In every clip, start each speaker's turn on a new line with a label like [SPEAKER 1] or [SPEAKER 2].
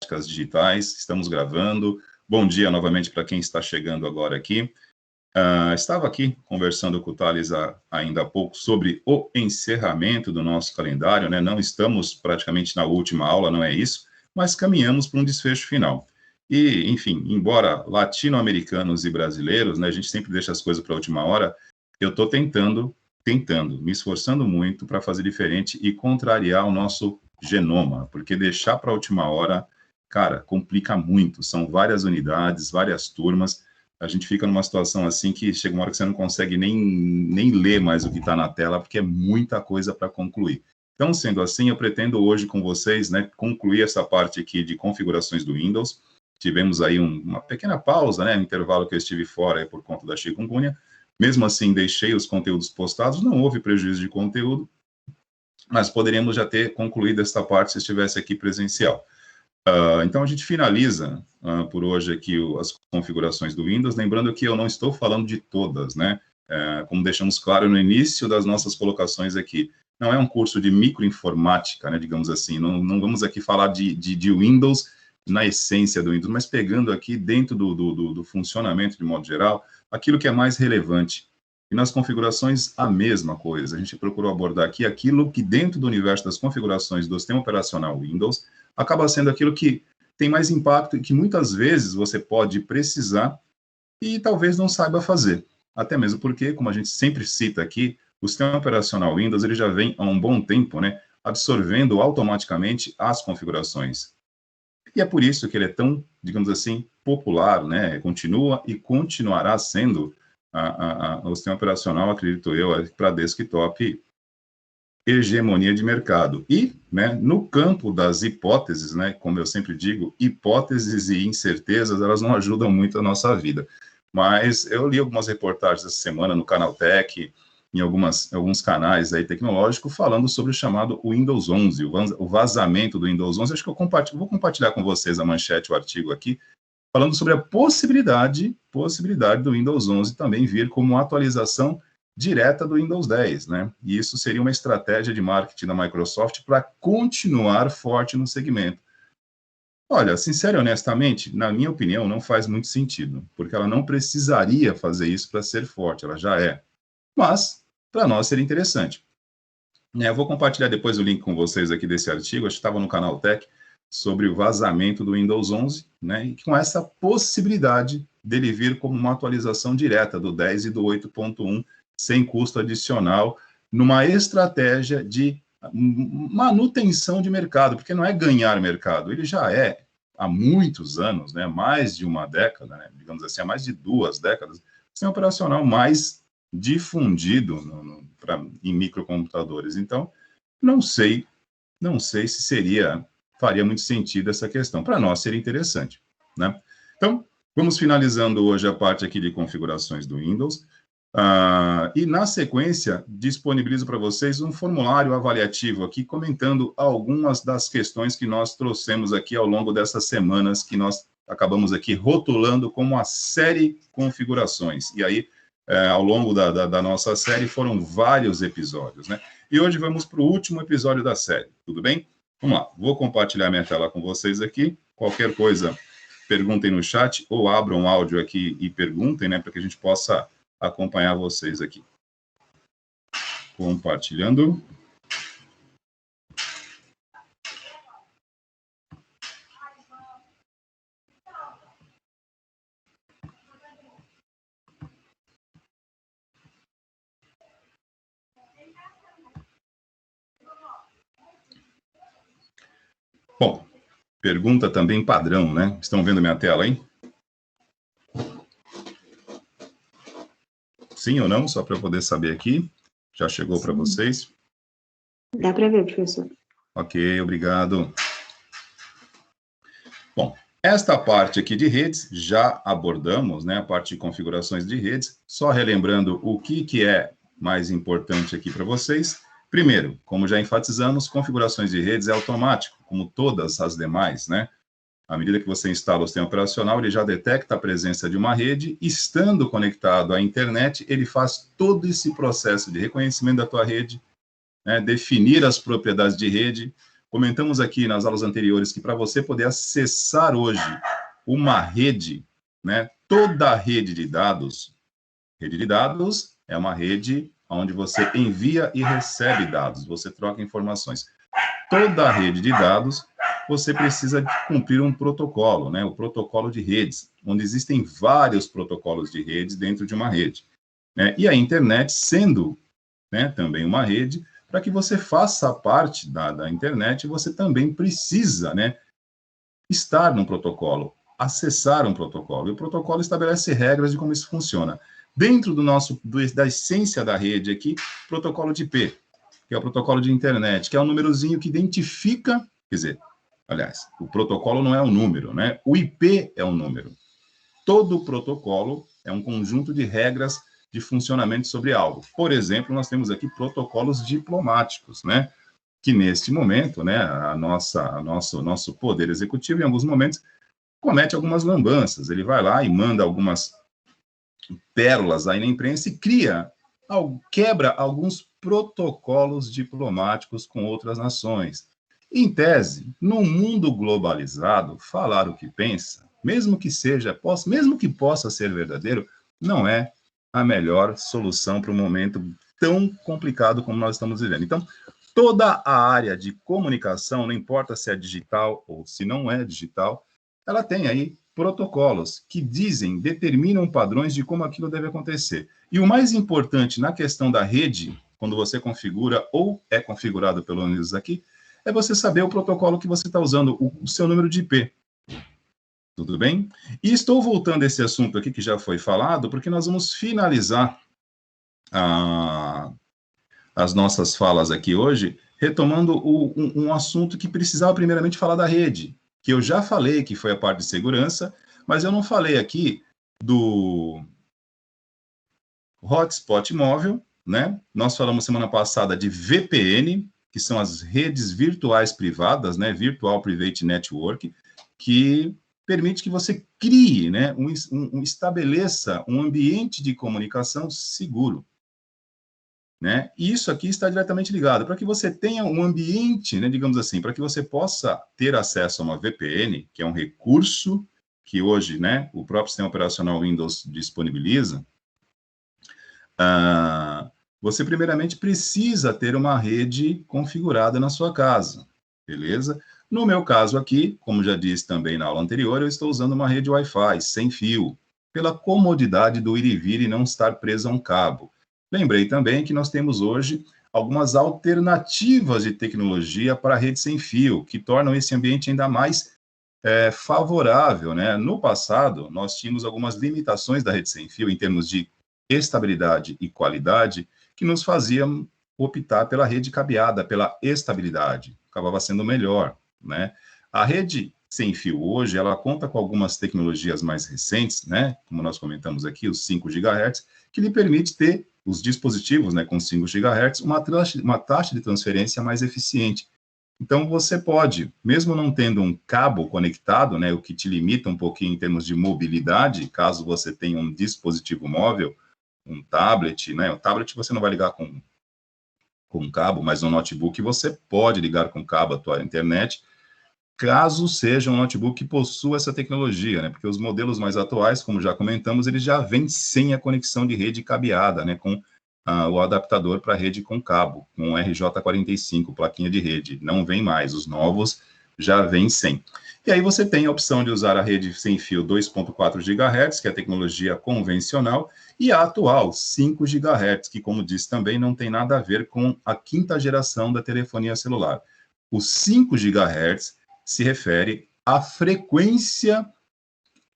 [SPEAKER 1] práticas digitais, estamos gravando. Bom dia novamente para quem está chegando agora aqui. Estava aqui conversando com o Thales ainda há pouco sobre o encerramento do nosso calendário, né? Não estamos praticamente na última aula, não é isso, mas caminhamos para um desfecho final. E, enfim, embora latino-americanos e brasileiros, né, a gente sempre deixa as coisas para a última hora, eu estou tentando, me esforçando muito para fazer diferente e contrariar o nosso genoma, porque deixar para a última hora, cara, complica muito. São várias unidades, várias turmas, a gente fica numa situação assim que chega uma hora que você não consegue nem ler mais o que está na tela, porque é muita coisa para concluir. Então, sendo assim, eu pretendo hoje com vocês, né, concluir essa parte aqui de configurações do Windows. Tivemos aí uma pequena pausa, né, um intervalo que eu estive fora aí por conta da chikungunya. Mesmo assim, deixei os conteúdos postados, não houve prejuízo de conteúdo, mas poderíamos já ter concluído esta parte se estivesse aqui presencial. Então, a gente finaliza por hoje aqui as configurações do Windows, lembrando que eu não estou falando de todas, né? Como deixamos claro no início das nossas colocações aqui, não é um curso de microinformática, né, digamos assim, não vamos aqui falar de Windows na essência do Windows, mas pegando aqui dentro do funcionamento de modo geral, aquilo que é mais relevante. E nas configurações, a mesma coisa. A gente procurou abordar aqui aquilo que dentro do universo das configurações do sistema operacional Windows, acaba sendo aquilo que tem mais impacto e que muitas vezes você pode precisar e talvez não saiba fazer. Até mesmo porque, como a gente sempre cita aqui, o sistema operacional Windows ele já vem há um bom tempo, né, absorvendo automaticamente as configurações. E é por isso que ele é tão, digamos assim, popular, né, continua e continuará sendo o sistema operacional, acredito eu, para desktop hegemonia de mercado. E, né, no campo das hipóteses, né, como eu sempre digo, hipóteses e incertezas, elas não ajudam muito a nossa vida. Mas eu li algumas reportagens essa semana no Canaltech, em alguns canais aí tecnológicos, falando sobre o chamado Windows 11, o vazamento do Windows 11. Acho que vou compartilhar com vocês a manchete, o artigo aqui, falando sobre a possibilidade do Windows 11 também vir como uma atualização direta do Windows 10, né? E isso seria uma estratégia de marketing da Microsoft para continuar forte no segmento. Olha, sincero e honestamente, na minha opinião, não faz muito sentido, porque ela não precisaria fazer isso para ser forte, ela já é. Mas, para nós, seria interessante. Eu vou compartilhar depois o link com vocês aqui desse artigo, acho que estava no canal Tech, sobre o vazamento do Windows 11, né, e com essa possibilidade dele vir como uma atualização direta do 10 e do 8.1, sem custo adicional, numa estratégia de manutenção de mercado, porque não é ganhar mercado, ele já é, há muitos anos, né, mais de uma década, né, digamos assim, há mais de 2 décadas, sistema operacional mais difundido em microcomputadores. Então, não sei se faria muito sentido essa questão. Para nós seria interessante, né? Então, vamos finalizando hoje a parte aqui de configurações do Windows. E, na sequência, disponibilizo para vocês um formulário avaliativo aqui, comentando algumas das questões que nós trouxemos aqui ao longo dessas semanas, que nós acabamos aqui rotulando como a série configurações. E aí, ao longo da nossa série, foram vários episódios, né? E hoje vamos para o último episódio da série, tudo bem? Vamos lá, vou compartilhar minha tela com vocês aqui. Qualquer coisa, perguntem no chat ou abram o áudio aqui e perguntem, né, para que a gente possa acompanhar vocês aqui. Compartilhando. Bom, pergunta também padrão, né? Estão vendo minha tela, hein? Sim ou não? Só para eu poder saber aqui. Já chegou para vocês?
[SPEAKER 2] Dá para ver, professor.
[SPEAKER 1] Ok, obrigado. Bom, esta parte aqui de redes já abordamos, né? A parte de configurações de redes. Só relembrando o que é mais importante aqui para vocês. Primeiro, como já enfatizamos, configurações de redes é automático, como todas as demais, né? À medida que você instala o sistema operacional, ele já detecta a presença de uma rede, estando conectado à internet, ele faz todo esse processo de reconhecimento da tua rede, né, definir as propriedades de rede, Comentamos aqui nas aulas anteriores que para você poder acessar hoje uma rede, né, toda a rede de dados é uma rede onde você envia e recebe dados, você troca informações. Toda a rede de dados, você precisa cumprir um protocolo, né, o protocolo de redes, onde existem vários protocolos de redes dentro de uma rede, né, e a internet sendo, né, também uma rede, para que você faça parte da internet, você também precisa, né, estar num protocolo, acessar um protocolo. E o protocolo estabelece regras de como isso funciona. Dentro da essência da rede aqui, protocolo de IP, que é o protocolo de internet, que é um númerozinho que identifica, quer dizer, aliás, o protocolo não é um número, né? O IP é um número. Todo protocolo é um conjunto de regras de funcionamento sobre algo. Por exemplo, nós temos aqui protocolos diplomáticos, né? Que neste momento, né, nosso poder executivo, em alguns momentos, comete algumas lambanças. Ele vai lá e manda algumas pérolas aí na imprensa e quebra alguns protocolos diplomáticos com outras nações. Em tese, num mundo globalizado, falar o que pensa, mesmo que possa ser verdadeiro, não é a melhor solução para um momento tão complicado como nós estamos vivendo. Então, toda a área de comunicação, não importa se é digital ou se não é digital, ela tem aí protocolos que determinam padrões de como aquilo deve acontecer. E o mais importante na questão da rede, quando você configura ou é configurado pelo menos aqui, é você saber o protocolo que você está usando, o seu número de IP. Tudo bem? E estou voltando a esse assunto aqui que já foi falado, porque nós vamos finalizar as nossas falas aqui hoje, retomando um assunto que precisava primeiramente falar da rede, que eu já falei, que foi a parte de segurança, mas eu não falei aqui do hotspot móvel, né? Nós falamos semana passada de VPN, que são as redes virtuais privadas, né? Virtual Private Network, que permite que você crie, né? Estabeleça um ambiente de comunicação seguro. Né? E isso aqui está diretamente ligado para que você tenha um ambiente, né, digamos assim, para que você possa ter acesso a uma VPN, que é um recurso que hoje, né, o próprio sistema operacional Windows disponibiliza. Você primeiramente precisa ter uma rede configurada na sua casa, beleza? No meu caso aqui, como já disse também na aula anterior, eu estou usando uma rede Wi-Fi sem fio, pela comodidade do ir e vir e não estar preso a um cabo. Lembrei também que nós temos hoje algumas alternativas de tecnologia para a rede sem fio, que tornam esse ambiente ainda mais favorável, né? No passado, nós tínhamos algumas limitações da rede sem fio em termos de estabilidade e qualidade, que nos faziam optar pela rede cabeada, pela estabilidade. Acabava sendo melhor, né? A rede sem fio hoje, ela conta com algumas tecnologias mais recentes, né? Como nós comentamos aqui, os 5 GHz, que lhe permite ter os dispositivos, né, com 5 GHz, uma taxa de transferência mais eficiente. Então, você pode, mesmo não tendo um cabo conectado, né, o que te limita um pouquinho em termos de mobilidade, caso você tenha um dispositivo móvel, um tablet, né, o tablet você não vai ligar com cabo, mas no notebook você pode ligar com cabo a tua internet, caso seja um notebook que possua essa tecnologia, né, porque os modelos mais atuais, como já comentamos, eles já vêm sem a conexão de rede cabeada, né, com o adaptador para rede com cabo, com RJ45, plaquinha de rede. Não vem mais, os novos já vêm sem. E aí você tem a opção de usar a rede sem fio 2.4 GHz, que é a tecnologia convencional, e a atual, 5 GHz, que, como disse também, não tem nada a ver com a quinta geração da telefonia celular. O 5 GHz se refere à frequência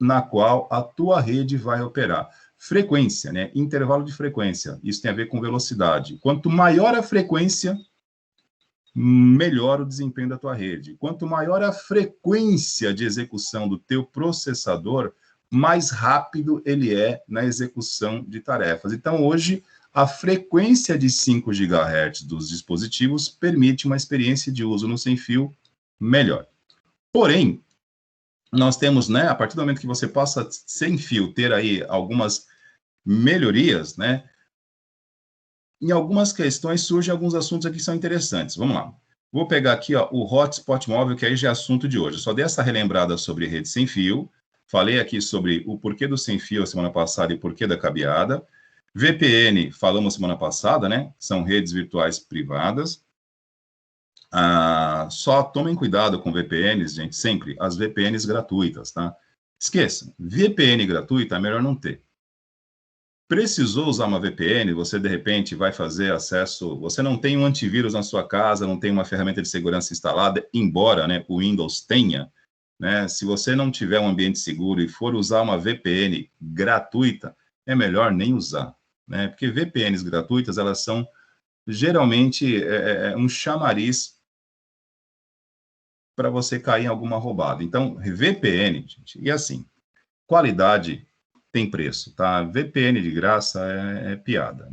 [SPEAKER 1] na qual a tua rede vai operar. Frequência, né? Intervalo de frequência. Isso tem a ver com velocidade. Quanto maior a frequência, melhor o desempenho da tua rede. Quanto maior a frequência de execução do teu processador, mais rápido ele é na execução de tarefas. Então, hoje, a frequência de 5 GHz dos dispositivos permite uma experiência de uso no sem-fio melhor. Porém, nós temos, né, a partir do momento que você passa sem fio ter aí algumas melhorias, né, em algumas questões surgem alguns assuntos aqui que são interessantes. Vamos lá. Vou pegar aqui ó, o hotspot móvel, que aí já é assunto de hoje. Eu só dei essa relembrada sobre rede sem fio. Falei aqui sobre o porquê do sem fio a semana passada e o porquê da cabeada. VPN, falamos semana passada, né? São redes virtuais privadas. Só tomem cuidado com VPNs, gente, sempre. As VPNs gratuitas, tá? Esqueçam, VPN gratuita é melhor não ter. Precisou usar uma VPN, você de repente vai fazer acesso, você não tem um antivírus na sua casa, não tem uma ferramenta de segurança instalada, embora, né, o Windows tenha, né? Se você não tiver um ambiente seguro e for usar uma VPN gratuita, é melhor nem usar, né? Porque VPNs gratuitas, elas são geralmente um chamariz para você cair em alguma roubada. Então, VPN, gente, e assim, qualidade tem preço, tá? VPN de graça é piada.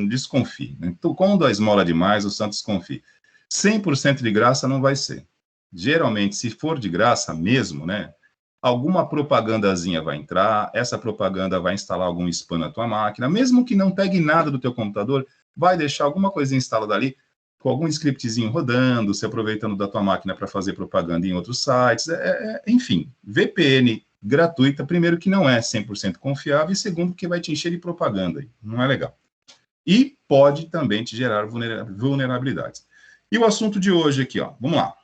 [SPEAKER 1] Desconfie. Né? Quando a esmola demais, o santo desconfie. 100% de graça não vai ser. Geralmente, se for de graça mesmo, né? Alguma propagandazinha vai entrar, essa propaganda vai instalar algum spam na tua máquina, mesmo que não pegue nada do teu computador, vai deixar alguma coisinha instalada ali, com algum scriptzinho rodando, se aproveitando da tua máquina para fazer propaganda em outros sites, enfim, VPN gratuita, primeiro que não é 100% confiável, e segundo que vai te encher de propaganda, não é legal. E pode também te gerar vulnerabilidades. E o assunto de hoje aqui, ó, vamos lá.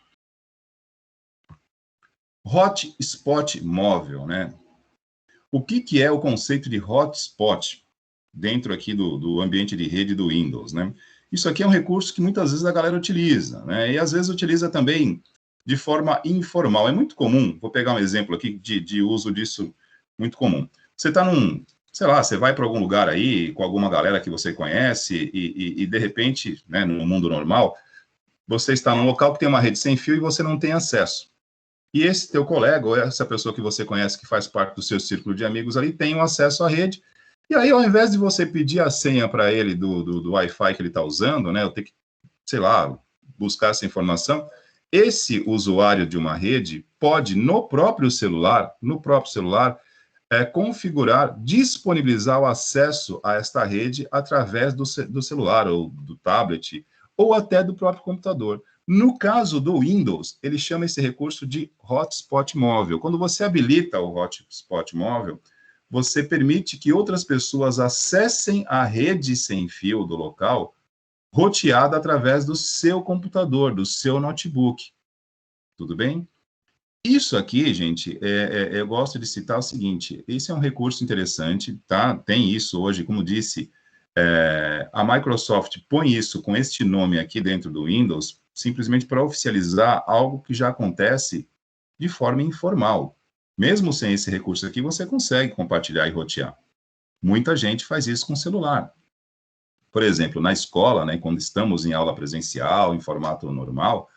[SPEAKER 1] Hotspot móvel, né? O que é o conceito de hotspot dentro aqui do ambiente de rede do Windows, né? Isso aqui é um recurso que muitas vezes a galera utiliza, né? E às vezes utiliza também de forma informal. É muito comum, vou pegar um exemplo aqui de uso disso muito comum. Você está sei lá, você vai para algum lugar aí com alguma galera que você conhece e de repente, né, no mundo normal, você está num local que tem uma rede sem fio e você não tem acesso. E esse teu colega, ou essa pessoa que você conhece, que faz parte do seu círculo de amigos ali, tem um acesso à rede. E aí, ao invés de você pedir a senha para ele do Wi-Fi que ele está usando, né, eu tenho que, sei lá, buscar essa informação, esse usuário de uma rede pode, no próprio celular, configurar, disponibilizar o acesso a esta rede através do celular, ou do tablet, ou até do próprio computador. No caso do Windows, ele chama esse recurso de hotspot móvel. Quando você habilita o hotspot móvel, você permite que outras pessoas acessem a rede sem fio do local, roteada através do seu computador, do seu notebook. Tudo bem? Isso aqui, gente, eu gosto de citar o seguinte, esse é um recurso interessante, tá? Tem isso hoje, como disse, a Microsoft põe isso com este nome aqui dentro do Windows, simplesmente para oficializar algo que já acontece de forma informal. Mesmo sem esse recurso aqui, você consegue compartilhar e rotear. Muita gente faz isso com celular. Por exemplo, na escola, né, quando estamos em aula presencial, em formato normal,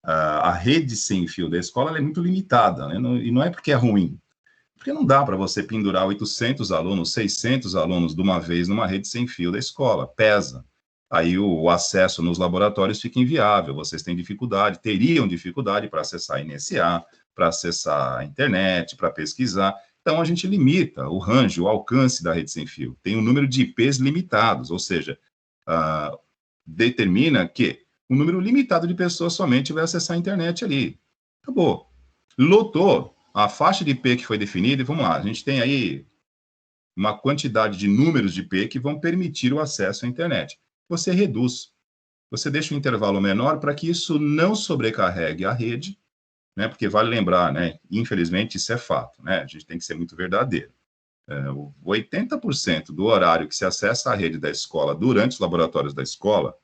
[SPEAKER 1] a rede sem fio da escola é muito limitada, né? E não é porque é ruim, porque não dá para você pendurar 800 alunos, 600 alunos de uma vez numa rede sem fio da escola, pesa. Aí o acesso nos laboratórios fica inviável, vocês têm dificuldade, teriam dificuldade para acessar a NSA, para acessar a internet, para pesquisar. Então, a gente limita o range, o alcance da rede sem fio. Tem um número de IPs limitados, ou seja, determina que um número limitado de pessoas somente vai acessar a internet ali. Acabou. Lotou a faixa de IP que foi definida, e vamos lá, a gente tem aí uma quantidade de números de IP que vão permitir o acesso à internet. Você reduz, você deixa um intervalo menor para que isso não sobrecarregue a rede, né? Porque vale lembrar, né? Infelizmente, isso é fato, né? A gente tem que ser muito verdadeiro. 80% do horário que se acessa a rede da escola durante os laboratórios da escola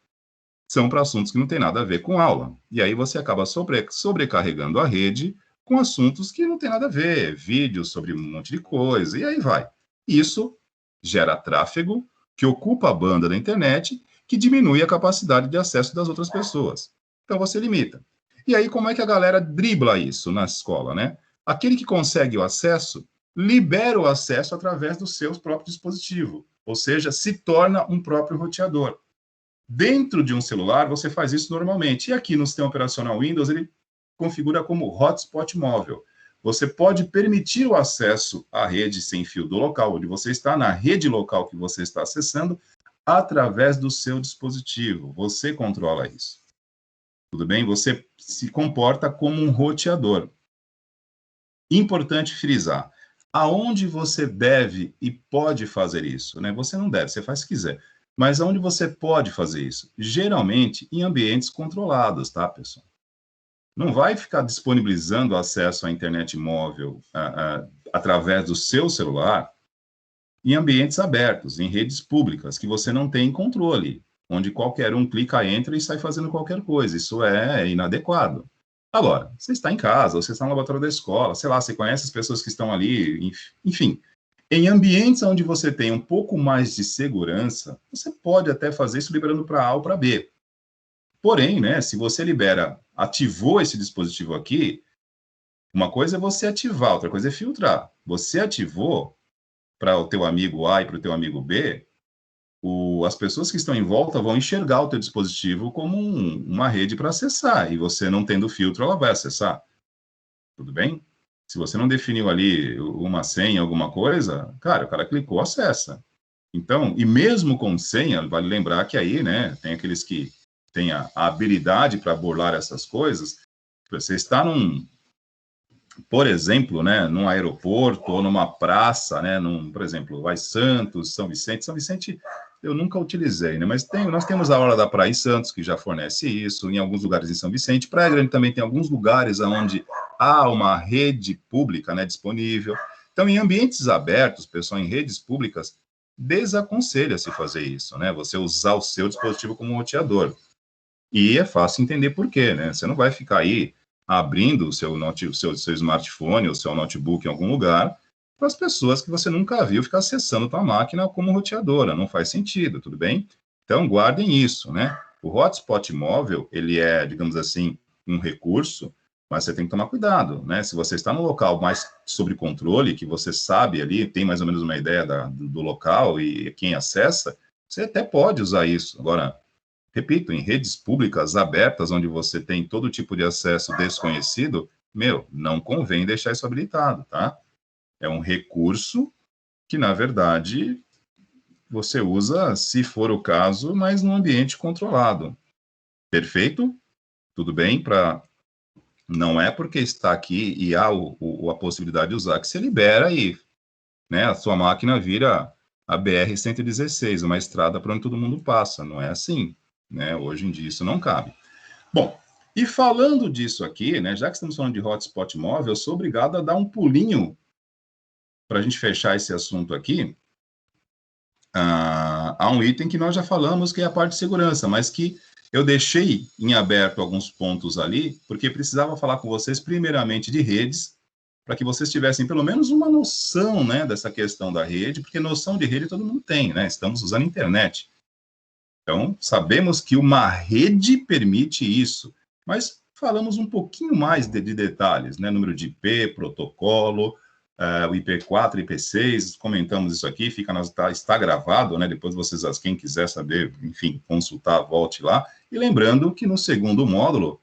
[SPEAKER 1] são para assuntos que não tem nada a ver com aula. E aí você acaba sobrecarregando a rede com assuntos que não tem nada a ver, vídeos sobre um monte de coisa, e aí vai. Isso gera tráfego que ocupa a banda da internet, que diminui a capacidade de acesso das outras pessoas. Então você limita. E aí como é que a galera dribla isso na escola, né? Aquele que consegue o acesso, libera o acesso através do seu próprio dispositivo, ou seja, se torna um próprio roteador. Dentro de um celular, você faz isso normalmente. E aqui no sistema operacional Windows, ele configura como hotspot móvel. Você pode permitir o acesso à rede sem fio do local onde você está, na rede local que você está acessando, através do seu dispositivo. Você controla isso. tudo bem? Você se comporta como um roteador. Importante frisar, aonde você deve e pode fazer isso, né? Você não deve, você faz se quiser. Mas aonde você pode fazer isso? Geralmente em ambientes controlados, tá, pessoal? Não vai ficar disponibilizando acesso à internet móvel através do seu celular em ambientes abertos, em redes públicas, que você não tem controle, onde qualquer um clica, entra e sai fazendo qualquer coisa. Isso é inadequado. Agora, você está em casa, você está no laboratório da escola, sei lá, você conhece as pessoas que estão ali, enfim. Em ambientes onde você tem um pouco mais de segurança, você pode até fazer isso liberando para A ou para B. Porém, né, se você ativou esse dispositivo aqui, uma coisa é você ativar, outra coisa é filtrar. Você ativou para o teu amigo A e para o teu amigo B, as pessoas que estão em volta vão enxergar o teu dispositivo como uma rede para acessar, e você não tendo filtro, ela vai acessar. Tudo bem? Se você não definiu ali uma senha, alguma coisa, cara, o cara clicou, acessa. Então, e mesmo com senha, vale lembrar que aí, né, tem aqueles que têm a habilidade para burlar essas coisas. Você está por exemplo, né, num aeroporto ou numa praça, né, por exemplo, vai Santos, São Vicente. São Vicente eu nunca utilizei, né, mas nós temos a Orla da Praia em Santos, que já fornece isso, em alguns lugares em São Vicente. Praia Grande também tem alguns lugares onde há uma rede pública, né, disponível. Então, em ambientes abertos, pessoal, em redes públicas, desaconselha-se fazer isso, né, você usar o seu dispositivo como roteador. E é fácil entender por quê, né, você não vai ficar aí abrindo o seu smartphone, o seu notebook em algum lugar, para as pessoas que você nunca viu ficar acessando tua máquina como roteadora. Não faz sentido, tudo bem? Então, guardem isso, né? O hotspot móvel, ele é, digamos assim, um recurso, mas você tem que tomar cuidado, né? Se você está no local mais sob controle, que você sabe ali, tem mais ou menos uma ideia do local e quem acessa, você até pode usar isso. Agora, repito, em redes públicas abertas, onde você tem todo tipo de acesso desconhecido, não convém deixar isso habilitado, tá? É um recurso que, na verdade, você usa, se for o caso, mas num ambiente controlado. Perfeito? Tudo bem? Não é porque está aqui e há a possibilidade de usar que você libera e, né, a sua máquina vira a BR-116, uma estrada para onde todo mundo passa. Não é assim, né? Hoje em dia isso não cabe. Bom, e falando disso aqui, né, já que estamos falando de hotspot móvel, eu sou obrigado a dar um pulinho para a gente fechar esse assunto aqui. Há um item que nós já falamos, que é a parte de segurança, mas que eu deixei em aberto alguns pontos ali, porque precisava falar com vocês primeiramente de redes, para que vocês tivessem pelo menos uma noção, né, dessa questão da rede, porque noção de rede todo mundo tem, né? Estamos usando a internet. Então, sabemos que uma rede permite isso, mas falamos um pouquinho mais de detalhes, né? Número de IP, protocolo, o IP4, IP6, comentamos isso aqui, está gravado, né? Depois vocês, quem quiser saber, enfim, consultar, volte lá. E lembrando que no segundo módulo,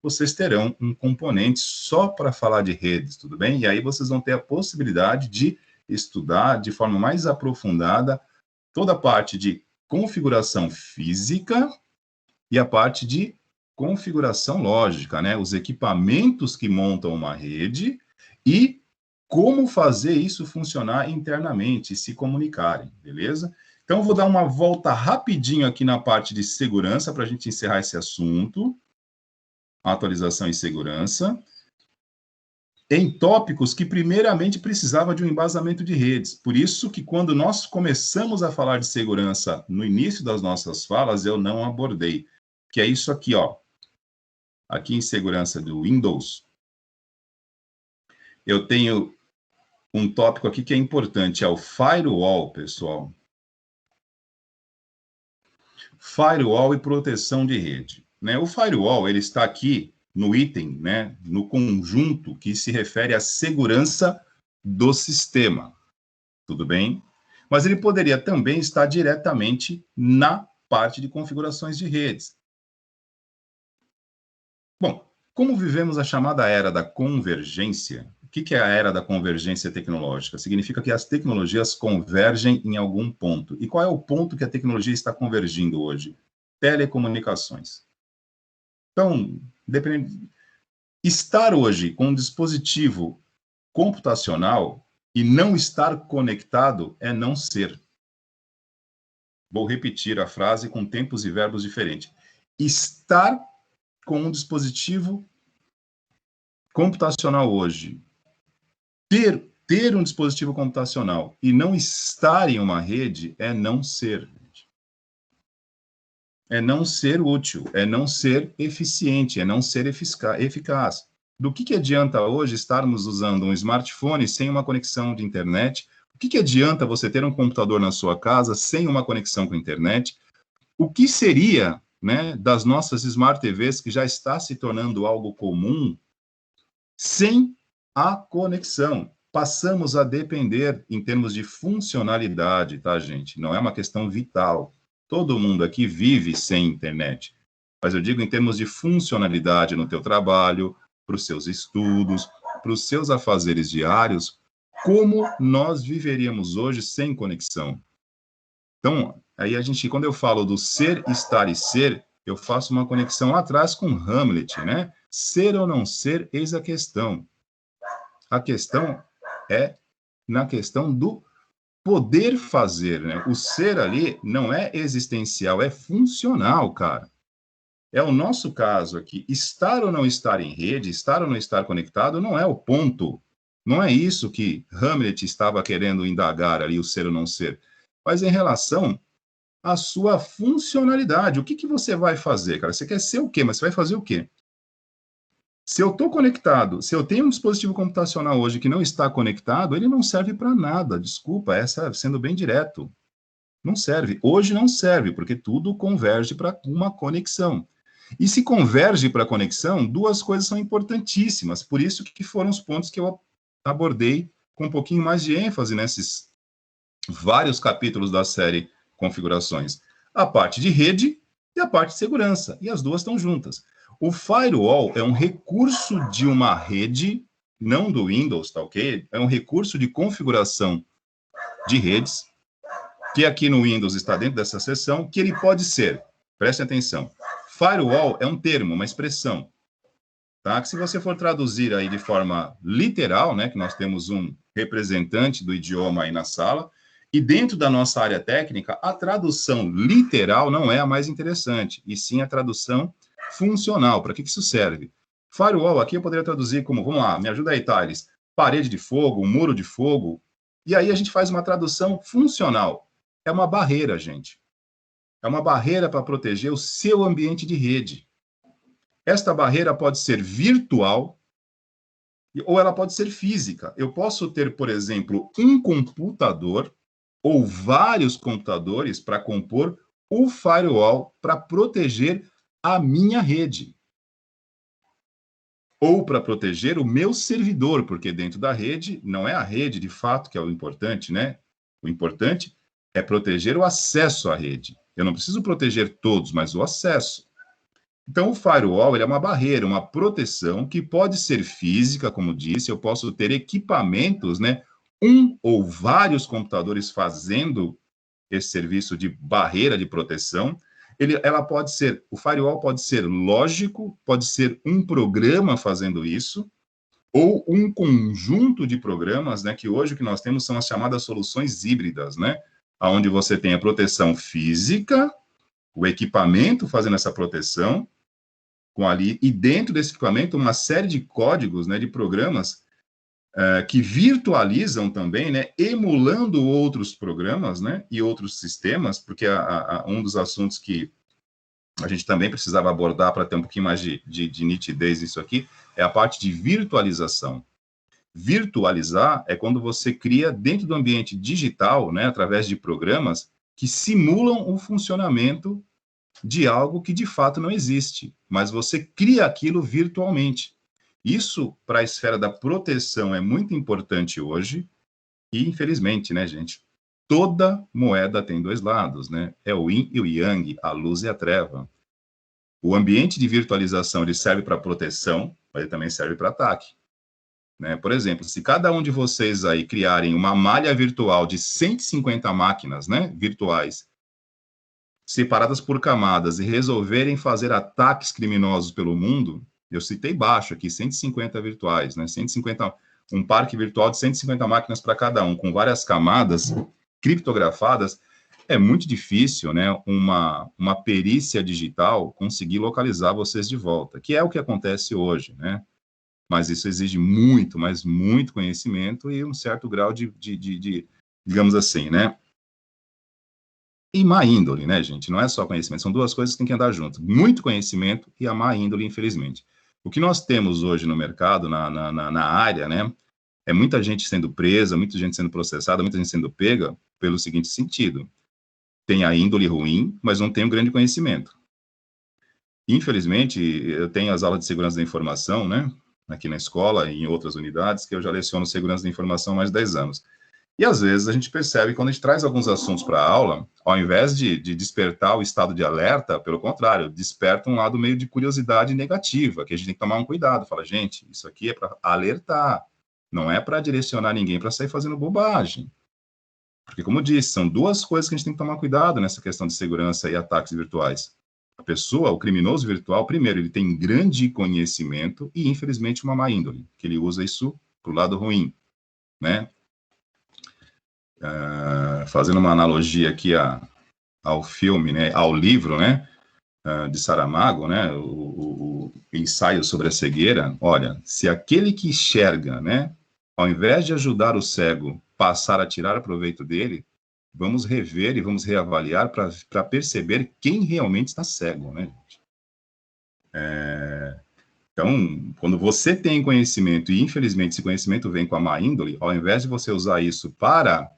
[SPEAKER 1] vocês terão um componente só para falar de redes, tudo bem? E aí vocês vão ter a possibilidade de estudar de forma mais aprofundada toda a parte de configuração física e a parte de configuração lógica, né? Os equipamentos que montam uma rede e como fazer isso funcionar internamente, se comunicarem, beleza? Então, eu vou dar uma volta rapidinho aqui na parte de segurança para a gente encerrar esse assunto. Atualização e segurança. Em tópicos que primeiramente precisava de um embasamento de redes. Por isso que quando nós começamos a falar de segurança no início das nossas falas, eu não abordei, que é isso aqui, ó. Aqui em segurança do Windows, eu tenho um tópico aqui que é importante, é o firewall, pessoal. Firewall e proteção de rede, né? O firewall, ele está aqui no item, né, no conjunto que se refere à segurança do sistema. Tudo bem? Mas ele poderia também estar diretamente na parte de configurações de redes. Bom, como vivemos a chamada era da convergência, o que é a era da convergência tecnológica? Significa que as tecnologias convergem em algum ponto. E qual é o ponto que a tecnologia está convergindo hoje? Telecomunicações. Então, estar hoje com um dispositivo computacional e não estar conectado é não ser. Vou repetir a frase com tempos e verbos diferentes. Estar com um dispositivo computacional hoje, ter um dispositivo computacional e não estar em uma rede é não ser. É não ser útil, é não ser eficiente, é não ser eficaz. Do que adianta hoje estarmos usando um smartphone sem uma conexão de internet? O que adianta você ter um computador na sua casa sem uma conexão com a internet? O que seria, né, das nossas Smart TVs, que já está se tornando algo comum, sem a conexão? Passamos a depender em termos de funcionalidade, tá, gente? Não é uma questão vital. Todo mundo aqui vive sem internet. Mas eu digo em termos de funcionalidade no teu trabalho, para os seus estudos, para os seus afazeres diários, como nós viveríamos hoje sem conexão? Então, aí quando eu falo do ser, estar e ser, eu faço uma conexão lá atrás com Hamlet, né? Ser ou não ser, eis a questão. A questão é na questão do poder fazer, né? O ser ali não é existencial, é funcional, cara. É o nosso caso aqui. Estar ou não estar em rede, estar ou não estar conectado, não é o ponto. Não é isso que Hamlet estava querendo indagar ali, o ser ou não ser. Mas em relação à sua funcionalidade. O que você vai fazer, cara? Você quer ser o quê? Mas você vai fazer o quê? Se eu estou conectado, se eu tenho um dispositivo computacional hoje que não está conectado, ele não serve para nada. Desculpa, sendo bem direto. Não serve. Hoje não serve, porque tudo converge para uma conexão. E se converge para a conexão, duas coisas são importantíssimas. Por isso que foram os pontos que eu abordei com um pouquinho mais de ênfase nesses vários capítulos da série Configurações. A parte de rede e a parte de segurança. E as duas estão juntas. O firewall é um recurso de uma rede, não do Windows, tá ok? É um recurso de configuração de redes, que aqui no Windows está dentro dessa seção, que ele pode ser, preste atenção, firewall é um termo, uma expressão, tá? Que se você for traduzir aí de forma literal, né, que nós temos um representante do idioma aí na sala, e dentro da nossa área técnica, a tradução literal não é a mais interessante, e sim a tradução funcional. Para que isso serve? Firewall aqui eu poderia traduzir como, vamos lá, me ajuda aí, Thales, parede de fogo, muro de fogo, e aí a gente faz uma tradução funcional. É uma barreira, gente. É uma barreira para proteger o seu ambiente de rede. Esta barreira pode ser virtual ou ela pode ser física. Eu posso ter, por exemplo, um computador ou vários computadores para compor o firewall para proteger a minha rede. Ou para proteger o meu servidor, porque dentro da rede não é a rede de fato que é o importante, né? O importante é proteger o acesso à rede. Eu não preciso proteger todos, mas o acesso. Então, o firewall ele é uma barreira, uma proteção que pode ser física, como disse, eu posso ter equipamentos, né? Um ou vários computadores fazendo esse serviço de barreira de proteção. O firewall pode ser lógico, pode ser um programa fazendo isso, ou um conjunto de programas, né? Que hoje o que nós temos são as chamadas soluções híbridas, né? Onde você tem a proteção física, o equipamento fazendo essa proteção, com ali, e dentro desse equipamento uma série de códigos, né, de programas que virtualizam também, né, emulando outros programas, né, e outros sistemas, porque um dos assuntos que a gente também precisava abordar para ter um pouquinho mais de nitidez isso aqui, é a parte de virtualização. Virtualizar é quando você cria dentro do ambiente digital, né, através de programas que simulam o funcionamento de algo que de fato não existe, mas você cria aquilo virtualmente. Isso, para a esfera da proteção, é muito importante hoje, e infelizmente, né, gente, toda moeda tem dois lados, né? É o yin e o yang, a luz e a treva. O ambiente de virtualização, ele serve para proteção, mas ele também serve para ataque. Né? Por exemplo, se cada um de vocês aí criarem uma malha virtual de 150 máquinas, né, virtuais, separadas por camadas e resolverem fazer ataques criminosos pelo mundo, eu citei baixo aqui, 150 virtuais, né? 150, um parque virtual de 150 máquinas para cada um, com várias camadas criptografadas, é muito difícil, né, uma perícia digital conseguir localizar vocês de volta, que é o que acontece hoje, né? Mas isso exige muito, mas muito conhecimento e um certo grau de digamos assim, né? E má índole, né, gente? Não é só conhecimento, são duas coisas que têm que andar juntas. Muito conhecimento e a má índole, infelizmente. O que nós temos hoje no mercado, na área, né, é muita gente sendo presa, muita gente sendo processada, muita gente sendo pega pelo seguinte sentido. Tem a índole ruim, mas não tem um grande conhecimento. Infelizmente, eu tenho as aulas de segurança da informação, né, aqui na escola e em outras unidades, que eu já leciono segurança da informação há mais de 10 anos. E às vezes a gente percebe, quando a gente traz alguns assuntos para a aula, ao invés de despertar o estado de alerta, pelo contrário, desperta um lado meio de curiosidade negativa, que a gente tem que tomar um cuidado. Fala, gente, isso aqui é para alertar, não é para direcionar ninguém para sair fazendo bobagem. Porque, como eu disse, são duas coisas que a gente tem que tomar cuidado nessa questão de segurança e ataques virtuais. A pessoa, o criminoso virtual, primeiro, ele tem grande conhecimento e, infelizmente, uma má índole, que ele usa isso para o lado ruim, né? Fazendo uma analogia aqui ao filme, né, ao livro, né, de Saramago, né, o ensaio sobre a cegueira. Olha, se aquele que enxerga, né, ao invés de ajudar o cego, passar a tirar proveito dele, vamos rever e vamos reavaliar para perceber quem realmente está cego, né, gente? Então, quando você tem conhecimento, e infelizmente esse conhecimento vem com a má índole, ao invés de você usar isso para,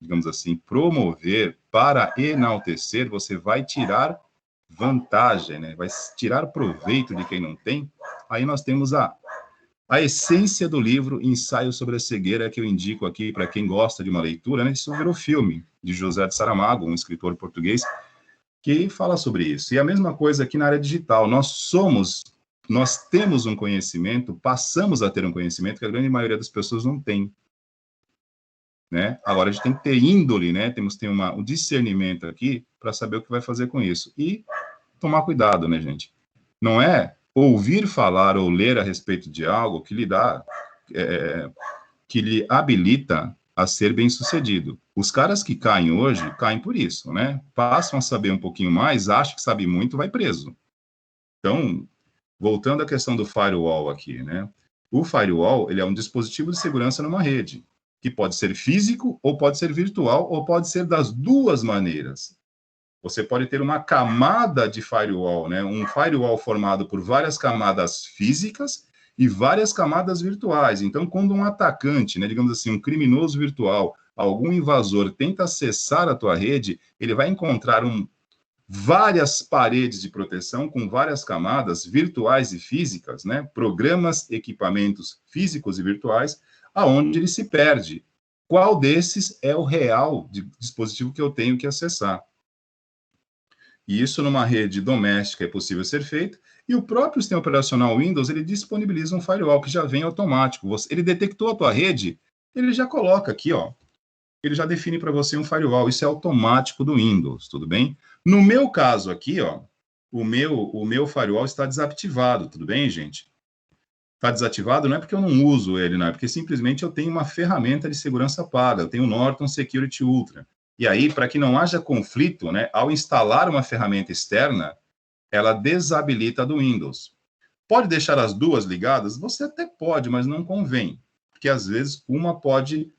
[SPEAKER 1] digamos assim, promover, para enaltecer, você vai tirar vantagem, né? Vai tirar proveito de quem não tem. Aí nós temos a essência do livro Ensaio sobre a Cegueira, que eu indico aqui para quem gosta de uma leitura, né? Isso virou filme, de José de Saramago, um escritor português, que fala sobre isso. E a mesma coisa aqui na área digital. Nós temos um conhecimento, passamos a ter um conhecimento que a grande maioria das pessoas não tem. Né? Agora a gente tem que ter índole, né? Temos que ter um discernimento aqui para saber o que vai fazer com isso. E tomar cuidado, né, gente? Não é ouvir falar ou ler a respeito de algo que lhe dá, que lhe habilita a ser bem-sucedido. Os caras que caem hoje, caem por isso, né? Passam a saber um pouquinho mais, acham que sabe muito, vai preso. Então, voltando à questão do firewall aqui, né? O firewall, ele é um dispositivo de segurança numa rede, que pode ser físico, ou pode ser virtual, ou pode ser das duas maneiras. Você pode ter uma camada de firewall, né? Um firewall formado por várias camadas físicas e várias camadas virtuais. Então, quando um atacante, né, digamos assim, um criminoso virtual, algum invasor tenta acessar a tua rede, ele vai encontrar várias paredes de proteção com várias camadas virtuais e físicas, né? Programas, equipamentos físicos e virtuais, aonde ele se perde. Qual desses é o real dispositivo que eu tenho que acessar? E isso numa rede doméstica é possível ser feito, e o próprio sistema operacional Windows, ele disponibiliza um firewall que já vem automático. Ele detectou a tua rede, ele já coloca aqui, ó, ele já define para você um firewall. Isso é automático do Windows, tudo bem? No meu caso aqui, ó, o meu firewall está desativado, tudo bem, gente? Está desativado não é porque eu não uso ele, não é porque simplesmente eu tenho uma ferramenta de segurança paga, eu tenho o Norton Security Ultra. E aí, para que não haja conflito, né, ao instalar uma ferramenta externa, ela desabilita a do Windows. Pode deixar as duas ligadas? Você até pode, mas não convém, porque às vezes uma pode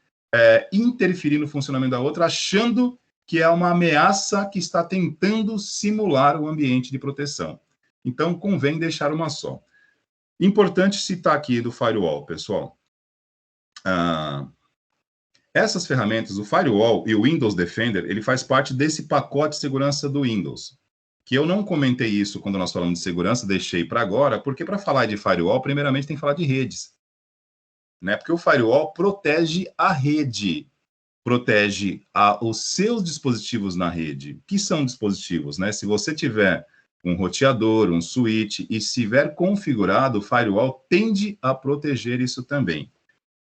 [SPEAKER 1] interferir no funcionamento da outra, achando que é uma ameaça que está tentando simular o ambiente de proteção. Então, convém deixar uma só. Importante citar aqui do firewall, pessoal. Essas ferramentas, o firewall e o Windows Defender, ele faz parte desse pacote de segurança do Windows. Que eu não comentei isso quando nós falamos de segurança, deixei para agora, porque para falar de firewall, primeiramente tem que falar de redes. Né? Porque o firewall protege a rede, protege os seus dispositivos na rede. Que são dispositivos, né? Se você tiver um roteador, um switch, e se estiver configurado, o firewall tende a proteger isso também.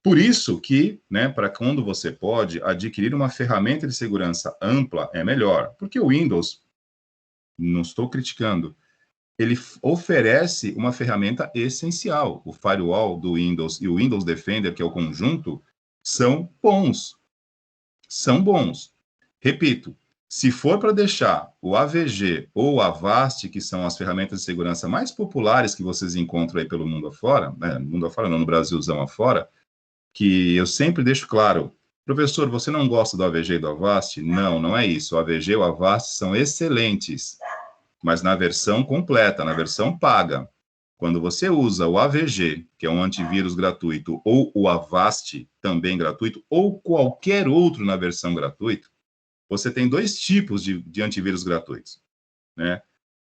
[SPEAKER 1] Por isso que, né, para quando você pode adquirir uma ferramenta de segurança ampla, é melhor. Porque o Windows, não estou criticando. Ele oferece uma ferramenta essencial. O firewall do Windows e o Windows Defender, que é o conjunto, são bons. São bons. Repito, se for para deixar o AVG ou o Avast, que são as ferramentas de segurança mais populares que vocês encontram aí pelo mundo afora, né? Mundo afora não, no Brasilzão afora, que eu sempre deixo claro, professor, você não gosta do AVG e do Avast? Não, não é isso. O AVG e o Avast são excelentes, mas na versão completa, na versão paga. Quando você usa o AVG, que é um antivírus gratuito, ou o Avast, também gratuito, ou qualquer outro na versão gratuita, você tem dois tipos de antivírus gratuitos, né?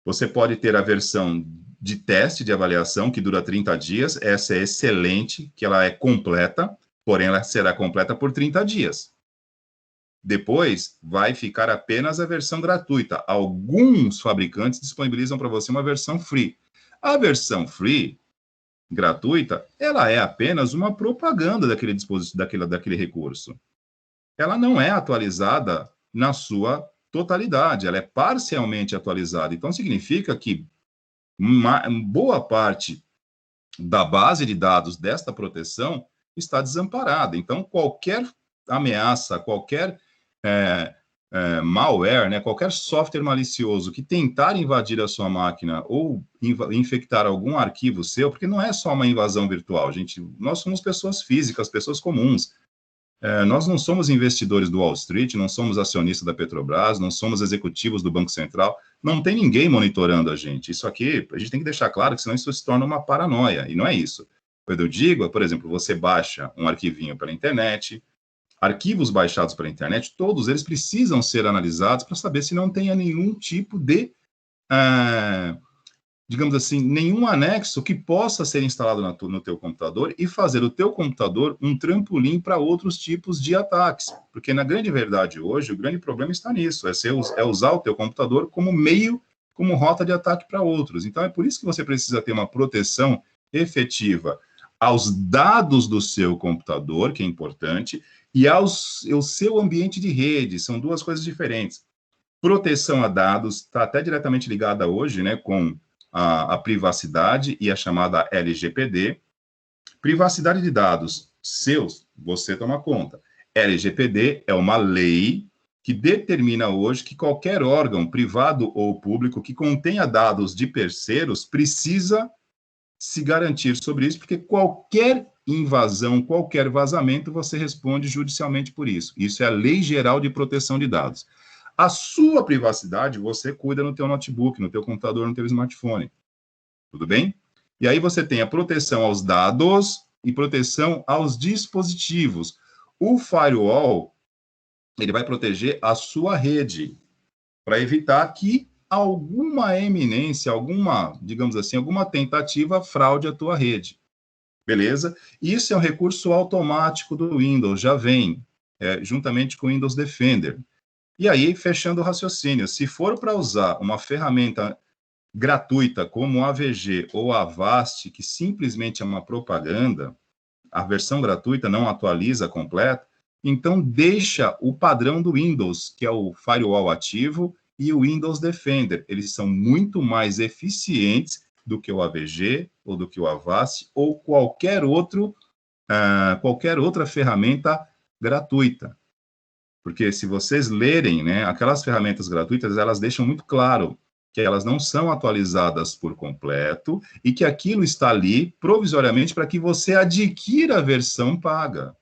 [SPEAKER 1] Você pode ter a versão de teste, de avaliação, que dura 30 dias, essa é excelente, que ela é completa, porém ela será completa por 30 dias. Depois, vai ficar apenas a versão gratuita. Alguns fabricantes disponibilizam para você uma versão free. A versão free, gratuita, ela é apenas uma propaganda daquele dispositivo, daquele recurso. Ela não é atualizada na sua totalidade, ela é parcialmente atualizada. Então, significa que boa parte da base de dados desta proteção está desamparada. Então, qualquer ameaça, qualquer malware, né, qualquer software malicioso que tentar invadir a sua máquina ou infectar algum arquivo seu, porque não é só uma invasão virtual, gente, nós somos pessoas físicas, pessoas comuns. Nós não somos investidores do Wall Street, não somos acionistas da Petrobras, não somos executivos do Banco Central, não tem ninguém monitorando a gente. Isso aqui, a gente tem que deixar claro que senão isso se torna uma paranoia, e não é isso. Quando eu digo, por exemplo, você baixa um arquivinho pela internet, arquivos baixados pela internet, todos eles precisam ser analisados para saber se não tenha nenhum tipo de, digamos assim, nenhum anexo que possa ser instalado no teu computador e fazer o teu computador um trampolim para outros tipos de ataques. Porque, na grande verdade, hoje, o grande problema está nisso, é usar o teu computador como meio, como rota de ataque para outros. Então, é por isso que você precisa ter uma proteção efetiva aos dados do seu computador, que é importante, e ao seu ambiente de rede, são duas coisas diferentes. Proteção a dados está até diretamente ligada hoje, né, com a privacidade e a chamada LGPD. Privacidade de dados seus, você toma conta. LGPD é uma lei que determina hoje que qualquer órgão, privado ou público, que contenha dados de terceiros, precisa se garantir sobre isso, porque qualquer invasão, qualquer vazamento, você responde judicialmente por isso. Isso é a Lei Geral de Proteção de Dados. A sua privacidade você cuida no teu notebook, no teu computador, no teu smartphone. Tudo bem? E aí você tem a proteção aos dados e proteção aos dispositivos. O firewall, ele vai proteger a sua rede, para evitar que alguma eminência, alguma, digamos assim, alguma tentativa fraude a tua rede. Beleza? Isso é um recurso automático do Windows, já vem, juntamente com o Windows Defender. E aí, fechando o raciocínio, se for para usar uma ferramenta gratuita como o AVG ou a Avast, que simplesmente é uma propaganda, a versão gratuita não atualiza completa, então deixa o padrão do Windows, que é o firewall ativo, e o Windows Defender. Eles são muito mais eficientes do que o AVG, ou do que o Avast, ou qualquer outra ferramenta gratuita. Porque se vocês lerem, né, aquelas ferramentas gratuitas, elas deixam muito claro que elas não são atualizadas por completo e que aquilo está ali provisoriamente para que você adquira a versão paga.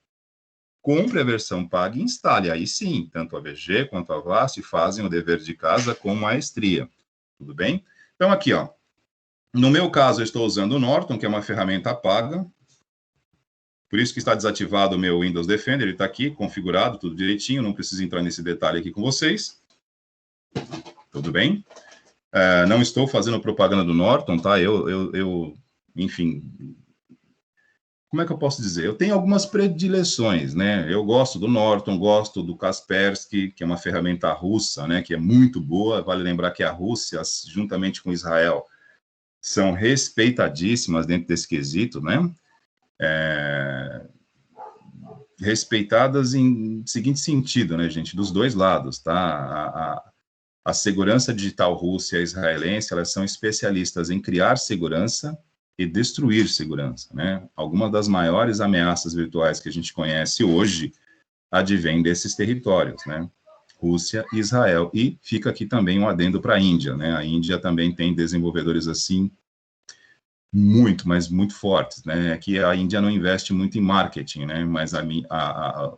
[SPEAKER 1] Compre a versão paga e instale. Aí sim, tanto a VG quanto a Avast fazem o dever de casa com maestria. Tudo bem? Então, aqui, ó. No meu caso, eu estou usando o Norton, que é uma ferramenta paga. Por isso que está desativado o meu Windows Defender, ele está aqui, configurado, tudo direitinho, não preciso entrar nesse detalhe aqui com vocês. Tudo bem? Não estou fazendo propaganda do Norton, tá? Enfim, como é que eu posso dizer? Eu tenho algumas predileções, né? Eu gosto do Norton, gosto do Kaspersky, que é uma ferramenta russa, né? Que é muito boa. Vale lembrar que a Rússia, juntamente com Israel, são respeitadíssimas dentro desse quesito, né? Respeitadas em seguinte sentido, né, gente? Dos dois lados, tá? A segurança digital russa e a israelense, elas são especialistas em criar segurança e destruir segurança, né? Algumas das maiores ameaças virtuais que a gente conhece hoje advêm desses territórios, né? Rússia e Israel. E fica aqui também um adendo para a Índia, né? A Índia também tem desenvolvedores assim muito, mas muito fortes, né? Aqui a Índia não investe muito em marketing, né? Mas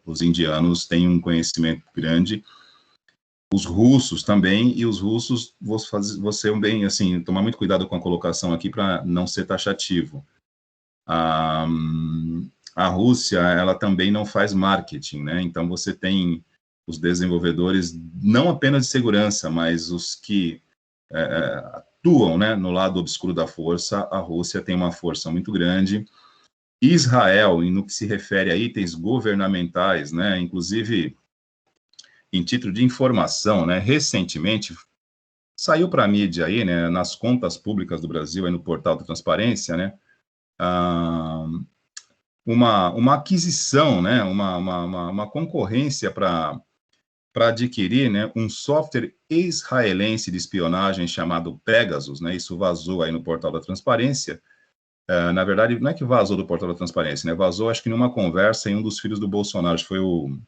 [SPEAKER 1] os indianos têm um conhecimento grande, os russos também, e os russos, você bem, assim, tomar muito cuidado com a colocação aqui para não ser taxativo. A Rússia, ela também não faz marketing, né? Então você tem os desenvolvedores, não apenas de segurança, mas os que atuam, né, no lado obscuro da força. A Rússia tem uma força muito grande. Israel, no que se refere a itens governamentais, né, inclusive em título de informação, né, recentemente saiu para a mídia aí, né, nas contas públicas do Brasil, aí no portal da Transparência, né, uma aquisição, né, uma concorrência para adquirir, né, um software israelense de espionagem chamado Pegasus, né, isso vazou aí no portal da Transparência. Na verdade, não é que vazou do portal da Transparência, né, vazou acho que numa conversa em um dos filhos do Bolsonaro, acho que foi o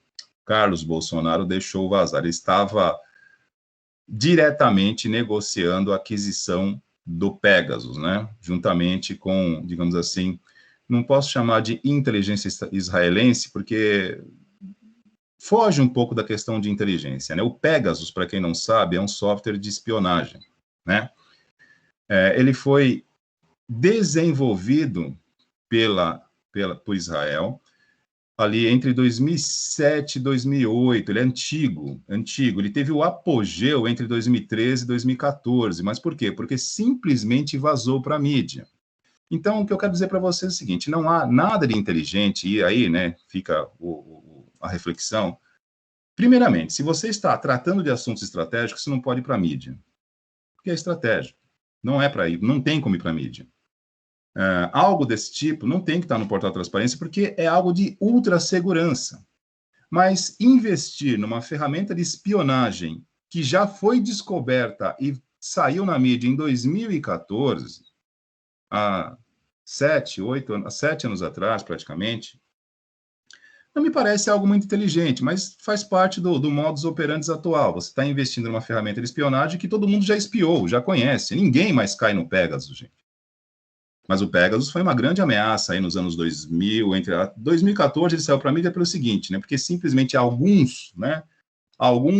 [SPEAKER 1] Carlos Bolsonaro, deixou vazar. Ele estava diretamente negociando a aquisição do Pegasus, né, juntamente com, digamos assim, não posso chamar de inteligência israelense, porque foge um pouco da questão de inteligência, né? O Pegasus, para quem não sabe, é um software de espionagem, né? Ele foi desenvolvido por Israel ali entre 2007 e 2008. Ele é antigo. Ele teve o apogeu entre 2013 e 2014. Mas por quê? Porque simplesmente vazou para a mídia. Então, o que eu quero dizer para vocês é o seguinte: não há nada de inteligente, e aí, né, fica a reflexão. Primeiramente, se você está tratando de assuntos estratégicos, você não pode ir para a mídia, porque é estratégico. Não é para ir, não tem como ir para a mídia. Algo desse tipo não tem que estar no portal de transparência, porque é algo de ultrassegurança. Mas investir numa ferramenta de espionagem que já foi descoberta e saiu na mídia em 2014, há 7 anos atrás, praticamente, não me parece algo muito inteligente, mas faz parte do modus operandi atual. Você está investindo numa ferramenta de espionagem que todo mundo já espiou, já conhece. Ninguém mais cai no Pegasus, gente. Mas o Pegasus foi uma grande ameaça aí nos anos 2000, entre 2014 ele saiu para a mídia pelo seguinte, né? Porque simplesmente alguns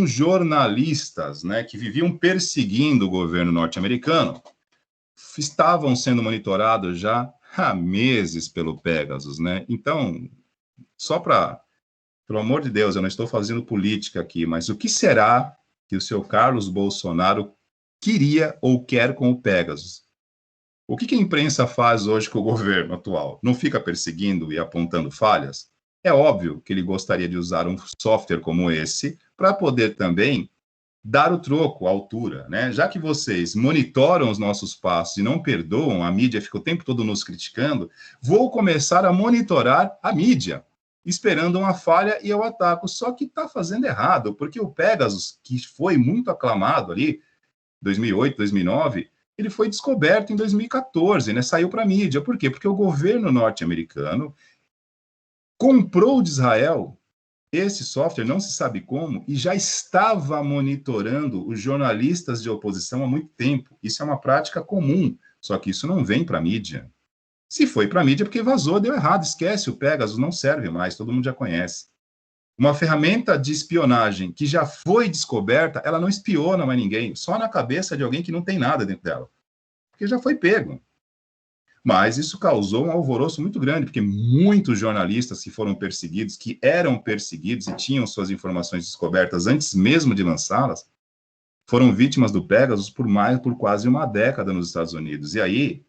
[SPEAKER 1] jornalistas, né, que viviam perseguindo o governo norte-americano, estavam sendo monitorados já há meses pelo Pegasus, né? Então, pelo amor de Deus, eu não estou fazendo política aqui, mas o que será que o seu Carlos Bolsonaro queria ou quer com o Pegasus? O que a imprensa faz hoje com o governo atual? Não fica perseguindo e apontando falhas? É óbvio que ele gostaria de usar um software como esse para poder também dar o troco à altura, né? Já que vocês monitoram os nossos passos e não perdoam, a mídia fica o tempo todo nos criticando, vou começar a monitorar a mídia, esperando uma falha e eu ataco. Só que está fazendo errado, porque o Pegasus, que foi muito aclamado ali, 2008, 2009, ele foi descoberto em 2014, né? Saiu para a mídia. Por quê? Porque o governo norte-americano comprou de Israel esse software, não se sabe como, e já estava monitorando os jornalistas de oposição há muito tempo. Isso é uma prática comum, só que isso não vem para a mídia. Se foi para a mídia, porque vazou, deu errado, esquece, o Pegasus não serve mais, todo mundo já conhece. Uma ferramenta de espionagem que já foi descoberta, ela não espiona mais ninguém, só na cabeça de alguém que não tem nada dentro dela, porque já foi pego. Mas isso causou um alvoroço muito grande, porque muitos jornalistas que foram perseguidos, que eram perseguidos e tinham suas informações descobertas antes mesmo de lançá-las, foram vítimas do Pegasus por quase uma década nos Estados Unidos. E aí,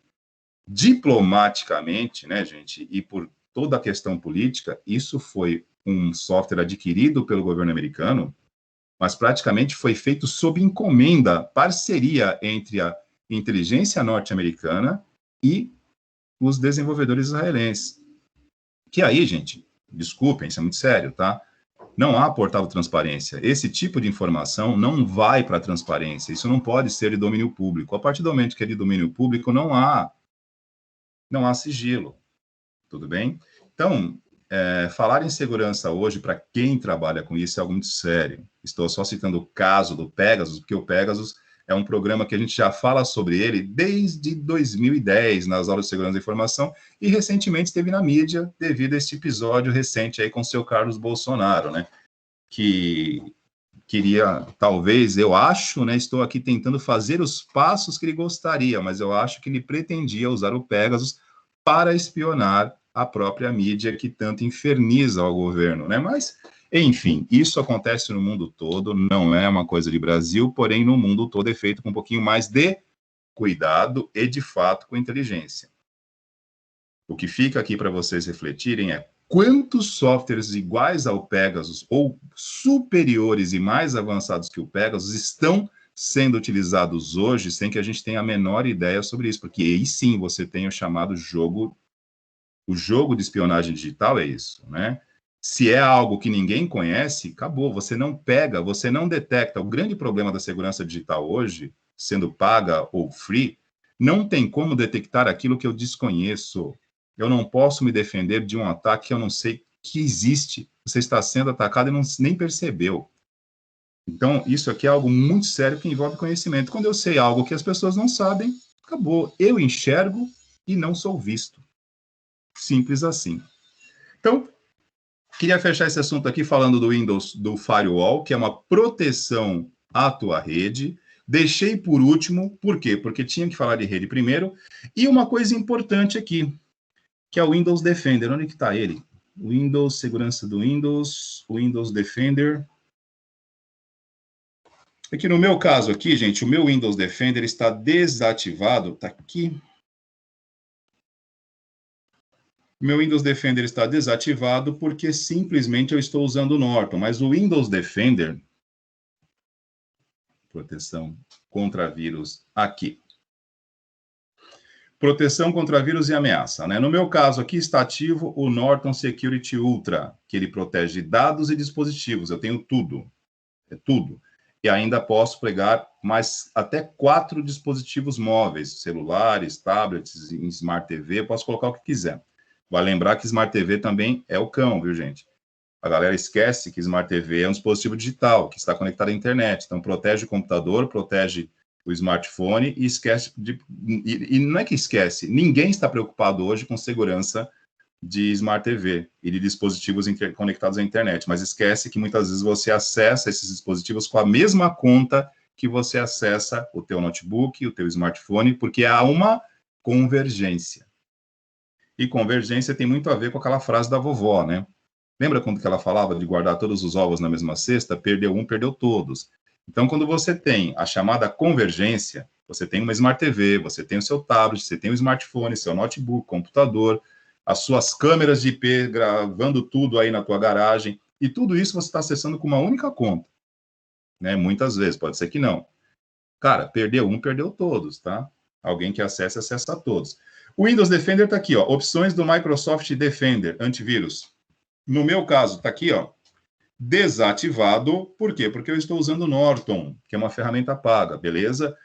[SPEAKER 1] diplomaticamente, né, gente, e por toda a questão política, isso foi um software adquirido pelo governo americano, mas praticamente foi feito sob encomenda, parceria entre a inteligência norte-americana e os desenvolvedores israelenses. Que aí, gente, desculpem, isso é muito sério, tá? Não há portal de transparência. Esse tipo de informação não vai para a transparência. Isso não pode ser de domínio público. A partir do momento que é de domínio público, não há sigilo. Tudo bem? Então, falar em segurança hoje, para quem trabalha com isso, é algo muito sério. Estou só citando o caso do Pegasus, porque o Pegasus é um programa que a gente já fala sobre ele desde 2010, nas aulas de segurança da informação, e recentemente esteve na mídia devido a este episódio recente aí com o seu Carlos Bolsonaro, né? Que queria, talvez, eu acho, né? Estou aqui tentando fazer os passos que ele gostaria, mas eu acho que ele pretendia usar o Pegasus para espionar a própria mídia que tanto inferniza o governo, né? Mas, enfim, isso acontece no mundo todo, não é uma coisa de Brasil, porém no mundo todo é feito com um pouquinho mais de cuidado e, de fato, com inteligência. O que fica aqui para vocês refletirem é quantos softwares iguais ao Pegasus ou superiores e mais avançados que o Pegasus estão sendo utilizados hoje sem que a gente tenha a menor ideia sobre isso, porque aí sim você tem o chamado jogo, o jogo de espionagem digital é isso, né? Se é algo que ninguém conhece, acabou, você não pega, você não detecta. O grande problema da segurança digital hoje, sendo paga ou free, não tem como detectar aquilo que eu desconheço. Eu não posso me defender de um ataque que eu não sei que existe. Você está sendo atacado e nem percebeu. Então, isso aqui é algo muito sério que envolve conhecimento. Quando eu sei algo que as pessoas não sabem, acabou. Eu enxergo e não sou visto. Simples assim. Então, queria fechar esse assunto aqui falando do Windows, do Firewall, que é uma proteção à tua rede. Deixei por último, por quê? Porque tinha que falar de rede primeiro. E uma coisa importante aqui, que é o Windows Defender. Onde que está ele? Windows, segurança do Windows, Windows Defender. Aqui no meu caso aqui, gente, o meu Windows Defender está desativado. Está aqui. Meu Windows Defender está desativado porque simplesmente eu estou usando o Norton, mas o Windows Defender, proteção contra vírus aqui. Proteção contra vírus e ameaça, né? No meu caso aqui está ativo o Norton Security Ultra, que ele protege dados e dispositivos. Eu tenho tudo, é tudo. E ainda posso pegar mais até 4 dispositivos móveis, celulares, tablets, Smart TV, eu posso colocar o que quiser. Vai lembrar que Smart TV também é o cão, viu, gente? A galera esquece que Smart TV é um dispositivo digital, que está conectado à internet. Então, protege o computador, protege o smartphone e esquece de... E não é que esquece, ninguém está preocupado hoje com segurança de Smart TV e de dispositivos conectados à internet, mas esquece que muitas vezes você acessa esses dispositivos com a mesma conta que você acessa o teu notebook, o teu smartphone, porque há uma convergência. E convergência tem muito a ver com aquela frase da vovó, né? Lembra quando que ela falava de guardar todos os ovos na mesma cesta? Perdeu um, perdeu todos. Então, quando você tem a chamada convergência, você tem uma Smart TV, você tem o seu tablet, você tem o smartphone, seu notebook, computador, as suas câmeras de IP gravando tudo aí na tua garagem, e tudo isso você está acessando com uma única conta. Né? Muitas vezes, pode ser que não. Cara, perdeu um, perdeu todos, tá? Alguém que acessa, acessa todos. O Windows Defender está aqui, ó, opções do Microsoft Defender, antivírus. No meu caso, está aqui, ó, desativado. Por quê? Porque eu estou usando o Norton, que é uma ferramenta paga, beleza?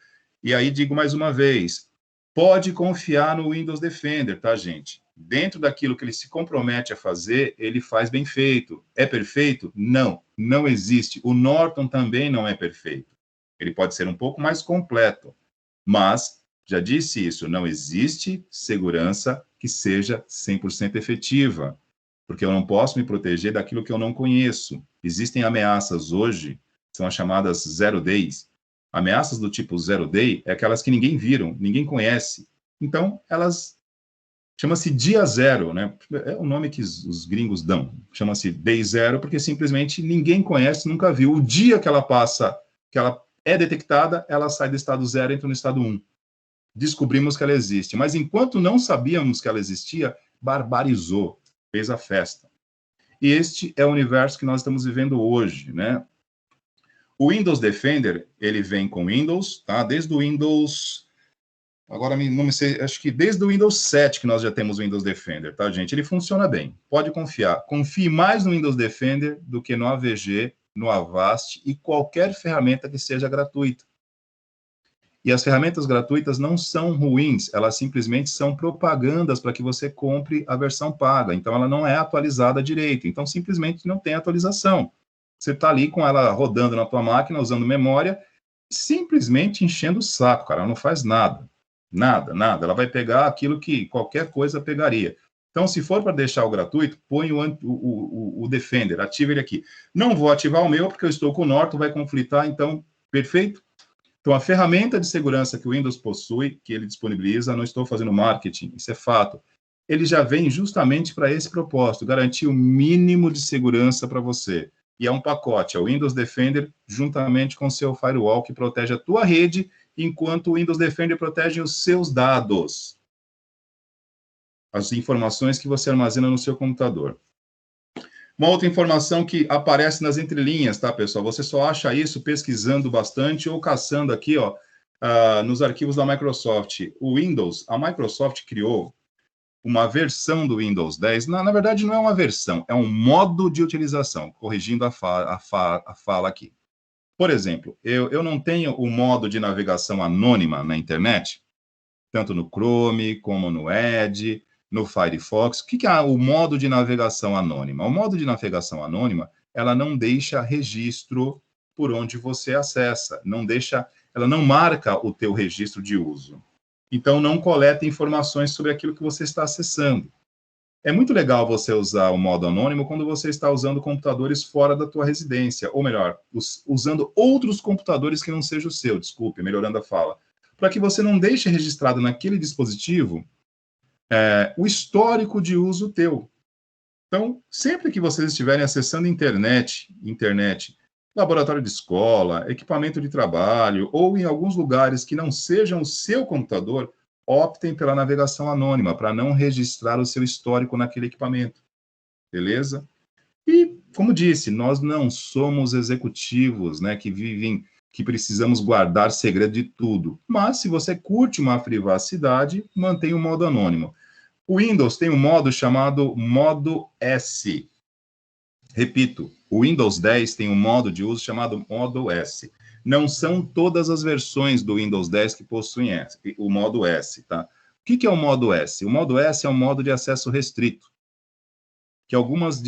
[SPEAKER 1] E aí digo mais uma vez, pode confiar no Windows Defender, tá, gente? Dentro daquilo que ele se compromete a fazer, ele faz bem feito. É perfeito? Não, não existe. O Norton também não é perfeito. Ele pode ser um pouco mais completo, mas, já disse isso, não existe segurança que seja 100% efetiva, porque eu não posso me proteger daquilo que eu não conheço. Existem ameaças hoje, são as chamadas zero days. Ameaças do tipo zero day é aquelas que ninguém viram, ninguém conhece. Então, elas chama-se dia zero, né? É o nome que os gringos dão. Chama-se day zero porque simplesmente ninguém conhece, nunca viu. O dia que ela passa, que ela é detectada, ela sai do estado zero e entra no estado 1. Descobrimos que ela existe. Mas enquanto não sabíamos que ela existia, barbarizou, fez a festa. E este é o universo que nós estamos vivendo hoje, né? O Windows Defender, ele vem com Windows, tá? Desde o Windows Agora, não me sei, acho que desde o Windows 7 que nós já temos o Windows Defender, tá, gente? Ele funciona bem, pode confiar. Confie mais no Windows Defender do que no AVG, no Avast e qualquer ferramenta que seja gratuita. E as ferramentas gratuitas não são ruins, elas simplesmente são propagandas para que você compre a versão paga. Então, ela não é atualizada direito. Então, simplesmente não tem atualização. Você está ali com ela rodando na tua máquina, usando memória, simplesmente enchendo o saco, cara. Ela não faz nada. Nada, nada. Ela vai pegar aquilo que qualquer coisa pegaria. Então, se for para deixar o gratuito, põe o Defender, ativa ele aqui. Não vou ativar o meu, porque eu estou com o Norton, vai conflitar, então, perfeito? Então, a ferramenta de segurança que o Windows possui, que ele disponibiliza, não estou fazendo marketing, isso é fato, ele já vem justamente para esse propósito, garantir o mínimo de segurança para você. E é um pacote, é o Windows Defender, juntamente com o seu firewall, que protege a tua rede, enquanto o Windows Defender protege os seus dados, as informações que você armazena no seu computador. Uma outra informação que aparece nas entrelinhas, tá, pessoal? Você só acha isso pesquisando bastante ou caçando aqui, ó, nos arquivos da Microsoft. O Windows, a Microsoft criou uma versão do Windows 10. Na verdade, não é uma versão, é um modo de utilização, corrigindo a fala aqui. Por exemplo, eu não tenho o modo de navegação anônima na internet, tanto no Chrome como no Edge, no Firefox. O que é o modo de navegação anônima? O modo de navegação anônima, ela não deixa registro por onde você acessa, ela não marca o teu registro de uso. Então, não coleta informações sobre aquilo que você está acessando. É muito legal você usar o modo anônimo quando você está usando computadores fora da tua residência, ou melhor, usando outros computadores que não seja o seu, desculpe, melhorando a fala, para que você não deixe registrado naquele dispositivo o histórico de uso teu. Então, sempre que vocês estiverem acessando internet, laboratório de escola, equipamento de trabalho, ou em alguns lugares que não sejam o seu computador, optem pela navegação anônima, para não registrar o seu histórico naquele equipamento. Beleza? E, como disse, nós não somos executivos, né, que precisamos guardar segredo de tudo. Mas, se você curte uma privacidade, mantenha o modo anônimo. O Windows tem um modo chamado modo S. Repito, o Windows 10 tem um modo de uso chamado modo S. Não são todas as versões do Windows 10 que possuem o modo S, tá? O que é o modo S? O modo S é um modo de acesso restrito, que algumas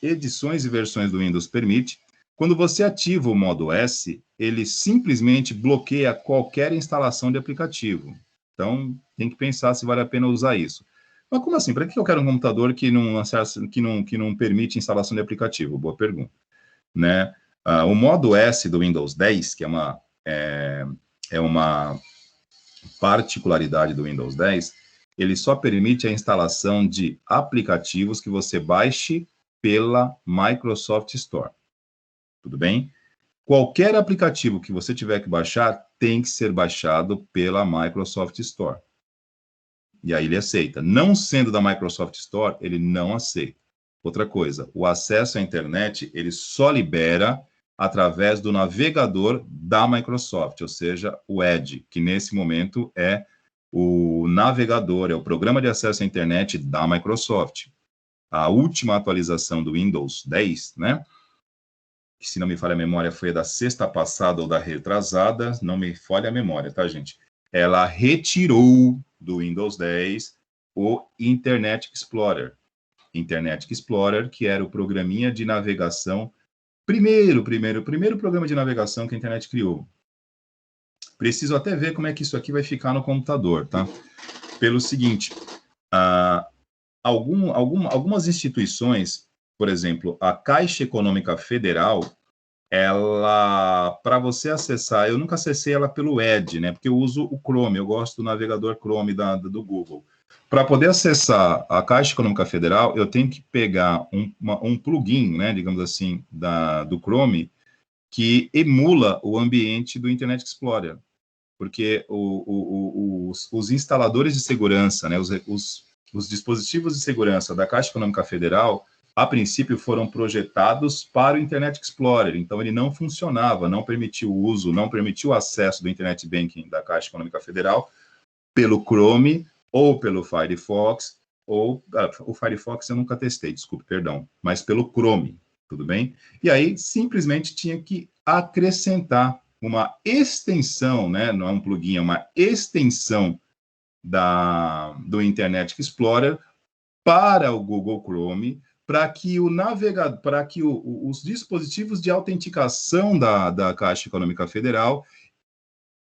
[SPEAKER 1] edições e versões do Windows permite. Quando você ativa o modo S, ele simplesmente bloqueia qualquer instalação de aplicativo. Então, tem que pensar se vale a pena usar isso. Mas como assim? Para que eu quero um computador que não permite instalação de aplicativo? Boa pergunta. Né? O modo S do Windows 10, que é uma particularidade do Windows 10, ele só permite a instalação de aplicativos que você baixe pela Microsoft Store. Tudo bem? Qualquer aplicativo que você tiver que baixar tem que ser baixado pela Microsoft Store. E aí ele aceita. Não sendo da Microsoft Store, ele não aceita. Outra coisa, o acesso à internet, ele só libera através do navegador da Microsoft, ou seja, o Edge, que nesse momento é o navegador, é o programa de acesso à internet da Microsoft. A última atualização do Windows 10, né? Que, se não me falha a memória, foi a da sexta passada ou da retrasada, não me falha a memória, tá, gente? Ela retirou do Windows 10 o Internet Explorer. Internet Explorer, que era o programinha de navegação, primeiro programa de navegação que a internet criou. Preciso até ver como é que isso aqui vai ficar no computador, tá? Pelo seguinte, algumas instituições, por exemplo, a Caixa Econômica Federal, ela, para você acessar, eu nunca acessei ela pelo Edge, né? Porque eu uso o Chrome, eu gosto do navegador Chrome do Google. Para poder acessar a Caixa Econômica Federal, eu tenho que pegar um plugin, né, digamos assim, do Chrome, que emula o ambiente do Internet Explorer. Porque os instaladores de segurança, né, os dispositivos de segurança da Caixa Econômica Federal, a princípio foram projetados para o Internet Explorer, então ele não funcionava, não permitiu o uso, não permitiu o acesso do Internet Banking da Caixa Econômica Federal pelo Chrome ou pelo Firefox, ou o Firefox eu nunca testei, desculpe, perdão, mas pelo Chrome, tudo bem? E aí, simplesmente tinha que acrescentar uma extensão, né? Não é um plugin, é uma extensão do Internet Explorer para o Google Chrome, para que o navegador, para que os dispositivos de autenticação da Caixa Econômica Federal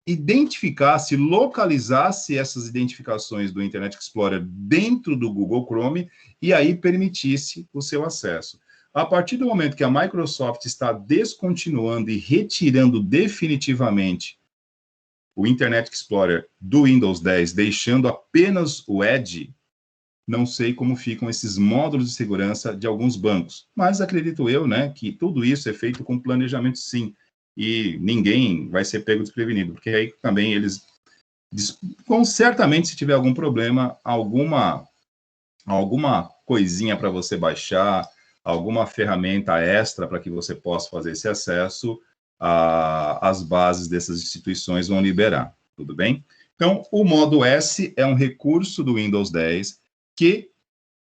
[SPEAKER 1] identificasse, localizasse essas identificações do Internet Explorer dentro do Google Chrome e aí permitisse o seu acesso. A partir do momento que a Microsoft está descontinuando e retirando definitivamente o Internet Explorer do Windows 10, deixando apenas o Edge, não sei como ficam esses módulos de segurança de alguns bancos, mas acredito eu, né, que tudo isso é feito com planejamento, sim, e ninguém vai ser pego desprevenido, porque aí também eles, certamente, se tiver algum problema, alguma coisinha para você baixar, alguma ferramenta extra para que você possa fazer esse acesso, as bases dessas instituições vão liberar, tudo bem? Então, o modo S é um recurso do Windows 10 que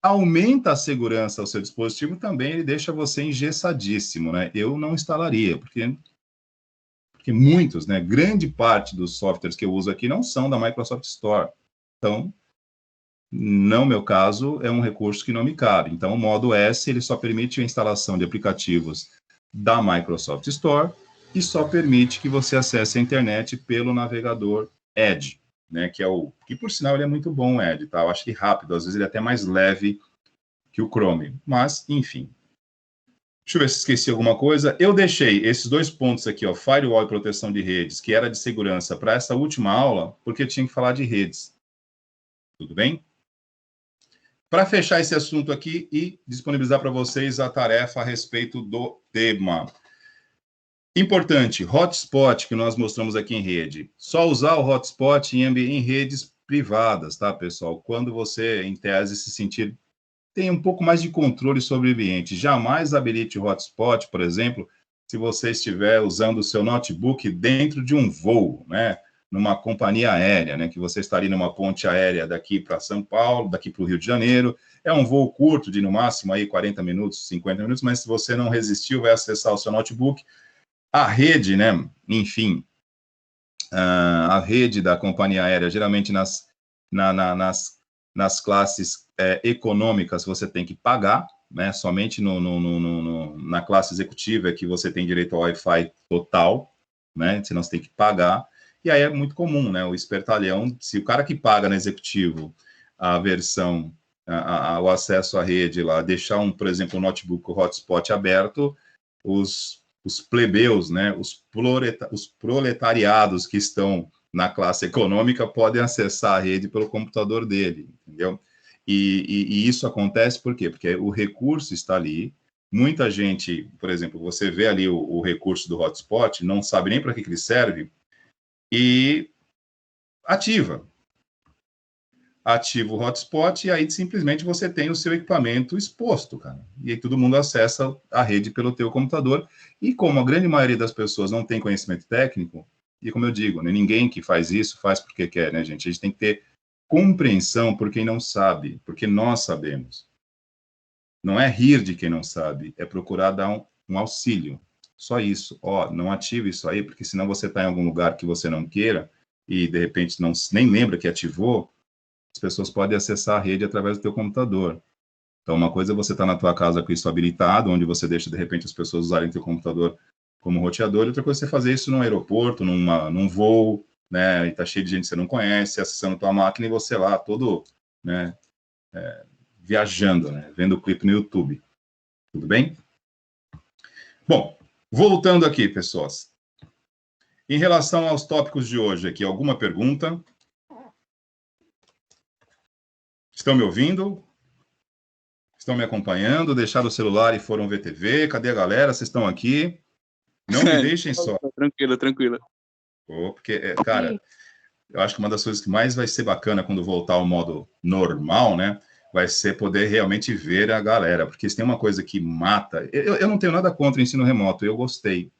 [SPEAKER 1] aumenta a segurança ao seu dispositivo, também ele deixa você engessadíssimo, né? Eu não instalaria, porque muitos, né, grande parte dos softwares que eu uso aqui não são da Microsoft Store. Então, no meu caso, é um recurso que não me cabe. Então, o modo S, ele só permite a instalação de aplicativos da Microsoft Store e só permite que você acesse a internet pelo navegador Edge, né, que por sinal ele é muito bom, o Edge, tá? Eu acho que rápido, às vezes ele é até mais leve que o Chrome, mas, enfim. Deixa eu ver se esqueci alguma coisa. Eu deixei esses dois pontos aqui, ó, firewall e proteção de redes, que era de segurança, para essa última aula, porque eu tinha que falar de redes. Tudo bem? Para fechar esse assunto aqui e disponibilizar para vocês a tarefa a respeito do tema. Importante, hotspot que nós mostramos aqui em rede. Só usar o hotspot em redes privadas, tá, pessoal? Quando você, em tese, se sentir tem um pouco mais de controle sobre o ambiente. Jamais habilite o hotspot, por exemplo, se você estiver usando o seu notebook dentro de um voo, né? Numa companhia aérea, né? Que você estaria numa ponte aérea daqui para São Paulo, daqui para o Rio de Janeiro. É um voo curto, de no máximo aí 40 minutos, 50 minutos, mas se você não resistiu, vai acessar o seu notebook. A rede, né? Enfim, a rede da companhia aérea, geralmente nas classes econômicas você tem que pagar, né? Somente na classe executiva é que você tem direito ao Wi-Fi total, né? Senão você tem que pagar. E aí é muito comum, né? O espertalhão, se o cara que paga no executivo a versão, o acesso à rede lá, deixar por exemplo, um notebook com hotspot aberto, os plebeus, né? Os proletariados que estão na classe econômica podem acessar a rede pelo computador dele, entendeu? E isso acontece por quê? Porque o recurso está ali, muita gente, por exemplo, você vê ali o recurso do hotspot, não sabe nem para que ele serve, e ativa o hotspot, e aí simplesmente você tem o seu equipamento exposto, cara. E aí todo mundo acessa a rede pelo teu computador, e como a grande maioria das pessoas não tem conhecimento técnico, e como eu digo, né, ninguém que faz isso faz porque quer, né, gente? A gente tem que ter compreensão por quem não sabe, porque nós sabemos. Não é rir de quem não sabe, é procurar dar um auxílio. Só isso. Ó, não ative isso aí, porque senão você está em algum lugar que você não queira, e de repente nem lembra que ativou, as pessoas podem acessar a rede através do teu computador. Então, uma coisa é você estar na tua casa com isso habilitado, onde você deixa, de repente, as pessoas usarem teu computador como roteador, e outra coisa é você fazer isso num aeroporto, num voo, né, e tá cheio de gente que você não conhece, acessando tua máquina, e você lá, todo, né, viajando, né, vendo o clipe no YouTube. Tudo bem? Bom, voltando aqui, pessoas. Em relação aos tópicos de hoje aqui, alguma pergunta? Estão me ouvindo? Estão me acompanhando? Deixaram o celular e foram ver TV? Cadê a galera? Vocês estão aqui? Não me deixem só.
[SPEAKER 3] Tranquilo.
[SPEAKER 1] Porque, cara, eu acho que uma das coisas que mais vai ser bacana quando voltar ao modo normal, né? Vai ser poder realmente ver a galera. Porque se tem uma coisa que mata... Eu não tenho nada contra o ensino remoto, eu gostei.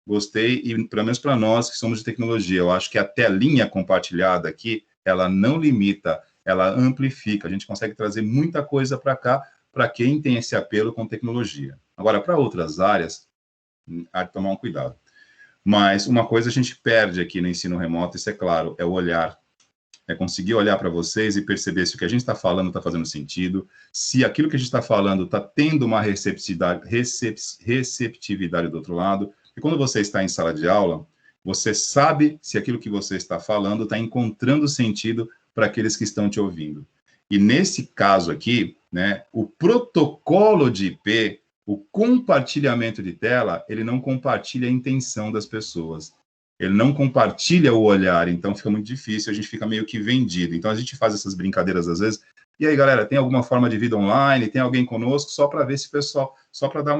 [SPEAKER 1] Gostei, e pelo menos para nós que somos de tecnologia, eu acho que a telinha compartilhada aqui ela não limita, ela amplifica. A gente consegue trazer muita coisa para cá, para quem tem esse apelo com tecnologia. Agora, para outras áreas, há de tomar um cuidado. Mas uma coisa a gente perde aqui no ensino remoto, isso é claro, é o olhar. É conseguir olhar para vocês e perceber se o que a gente está falando está fazendo sentido, se aquilo que a gente está falando está tendo uma receptividade do outro lado. E quando você está em sala de aula, você sabe se aquilo que você está falando está encontrando sentido para aqueles que estão te ouvindo. E nesse caso aqui, né, o protocolo de IP, o compartilhamento de tela, ele não compartilha a intenção das pessoas. Ele não compartilha o olhar, então fica muito difícil, a gente fica meio que vendido. Então a gente faz essas brincadeiras às vezes. E aí, galera, tem alguma forma de vida online? Tem alguém conosco? Só para ver se o pessoal, só para dar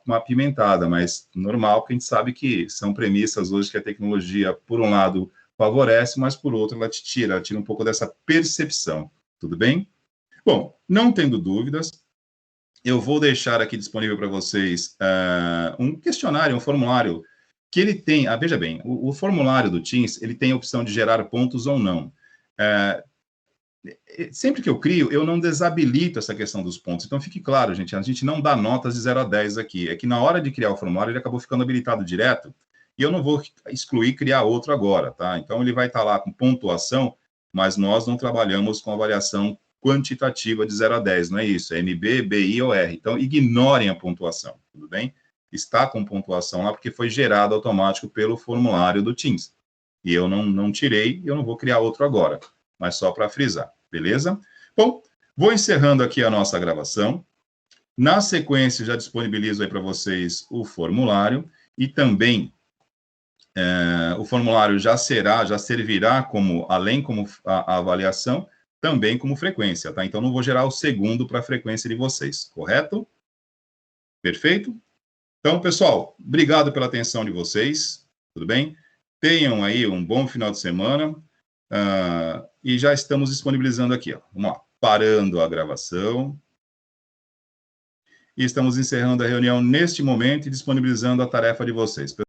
[SPEAKER 1] uma pimentada, mas normal, porque a gente sabe que são premissas hoje que a tecnologia, por um lado, favorece, mas por outro, ela tira um pouco dessa percepção. Tudo bem? Bom, não tendo dúvidas, eu vou deixar aqui disponível para vocês um questionário, um formulário que ele tem, veja bem, o formulário do Teams, ele tem a opção de gerar pontos ou não. Sempre que eu crio, eu não desabilito essa questão dos pontos. Então, fique claro, gente, a gente não dá notas de 0 a 10 aqui. É que na hora de criar o formulário, ele acabou ficando habilitado direto, e eu não vou excluir criar outro agora, tá? Então, ele vai estar lá com pontuação, mas nós não trabalhamos com avaliação quantitativa de 0 a 10, não é isso? É MB, BI ou R. Então, ignorem a pontuação, tudo bem? Está com pontuação lá porque foi gerado automático pelo formulário do Teams. E eu não tirei, eu não vou criar outro agora, mas só para frisar, beleza? Bom, vou encerrando aqui a nossa gravação. Na sequência, já disponibilizo aí para vocês o formulário e também o formulário já servirá como, além como a avaliação, também como frequência, tá? Então, não vou gerar o segundo para a frequência de vocês, correto? Perfeito? Então, pessoal, obrigado pela atenção de vocês, tudo bem? Tenham aí um bom final de semana e já estamos disponibilizando aqui, ó. Vamos lá, parando a gravação. E estamos encerrando a reunião neste momento e disponibilizando a tarefa de vocês.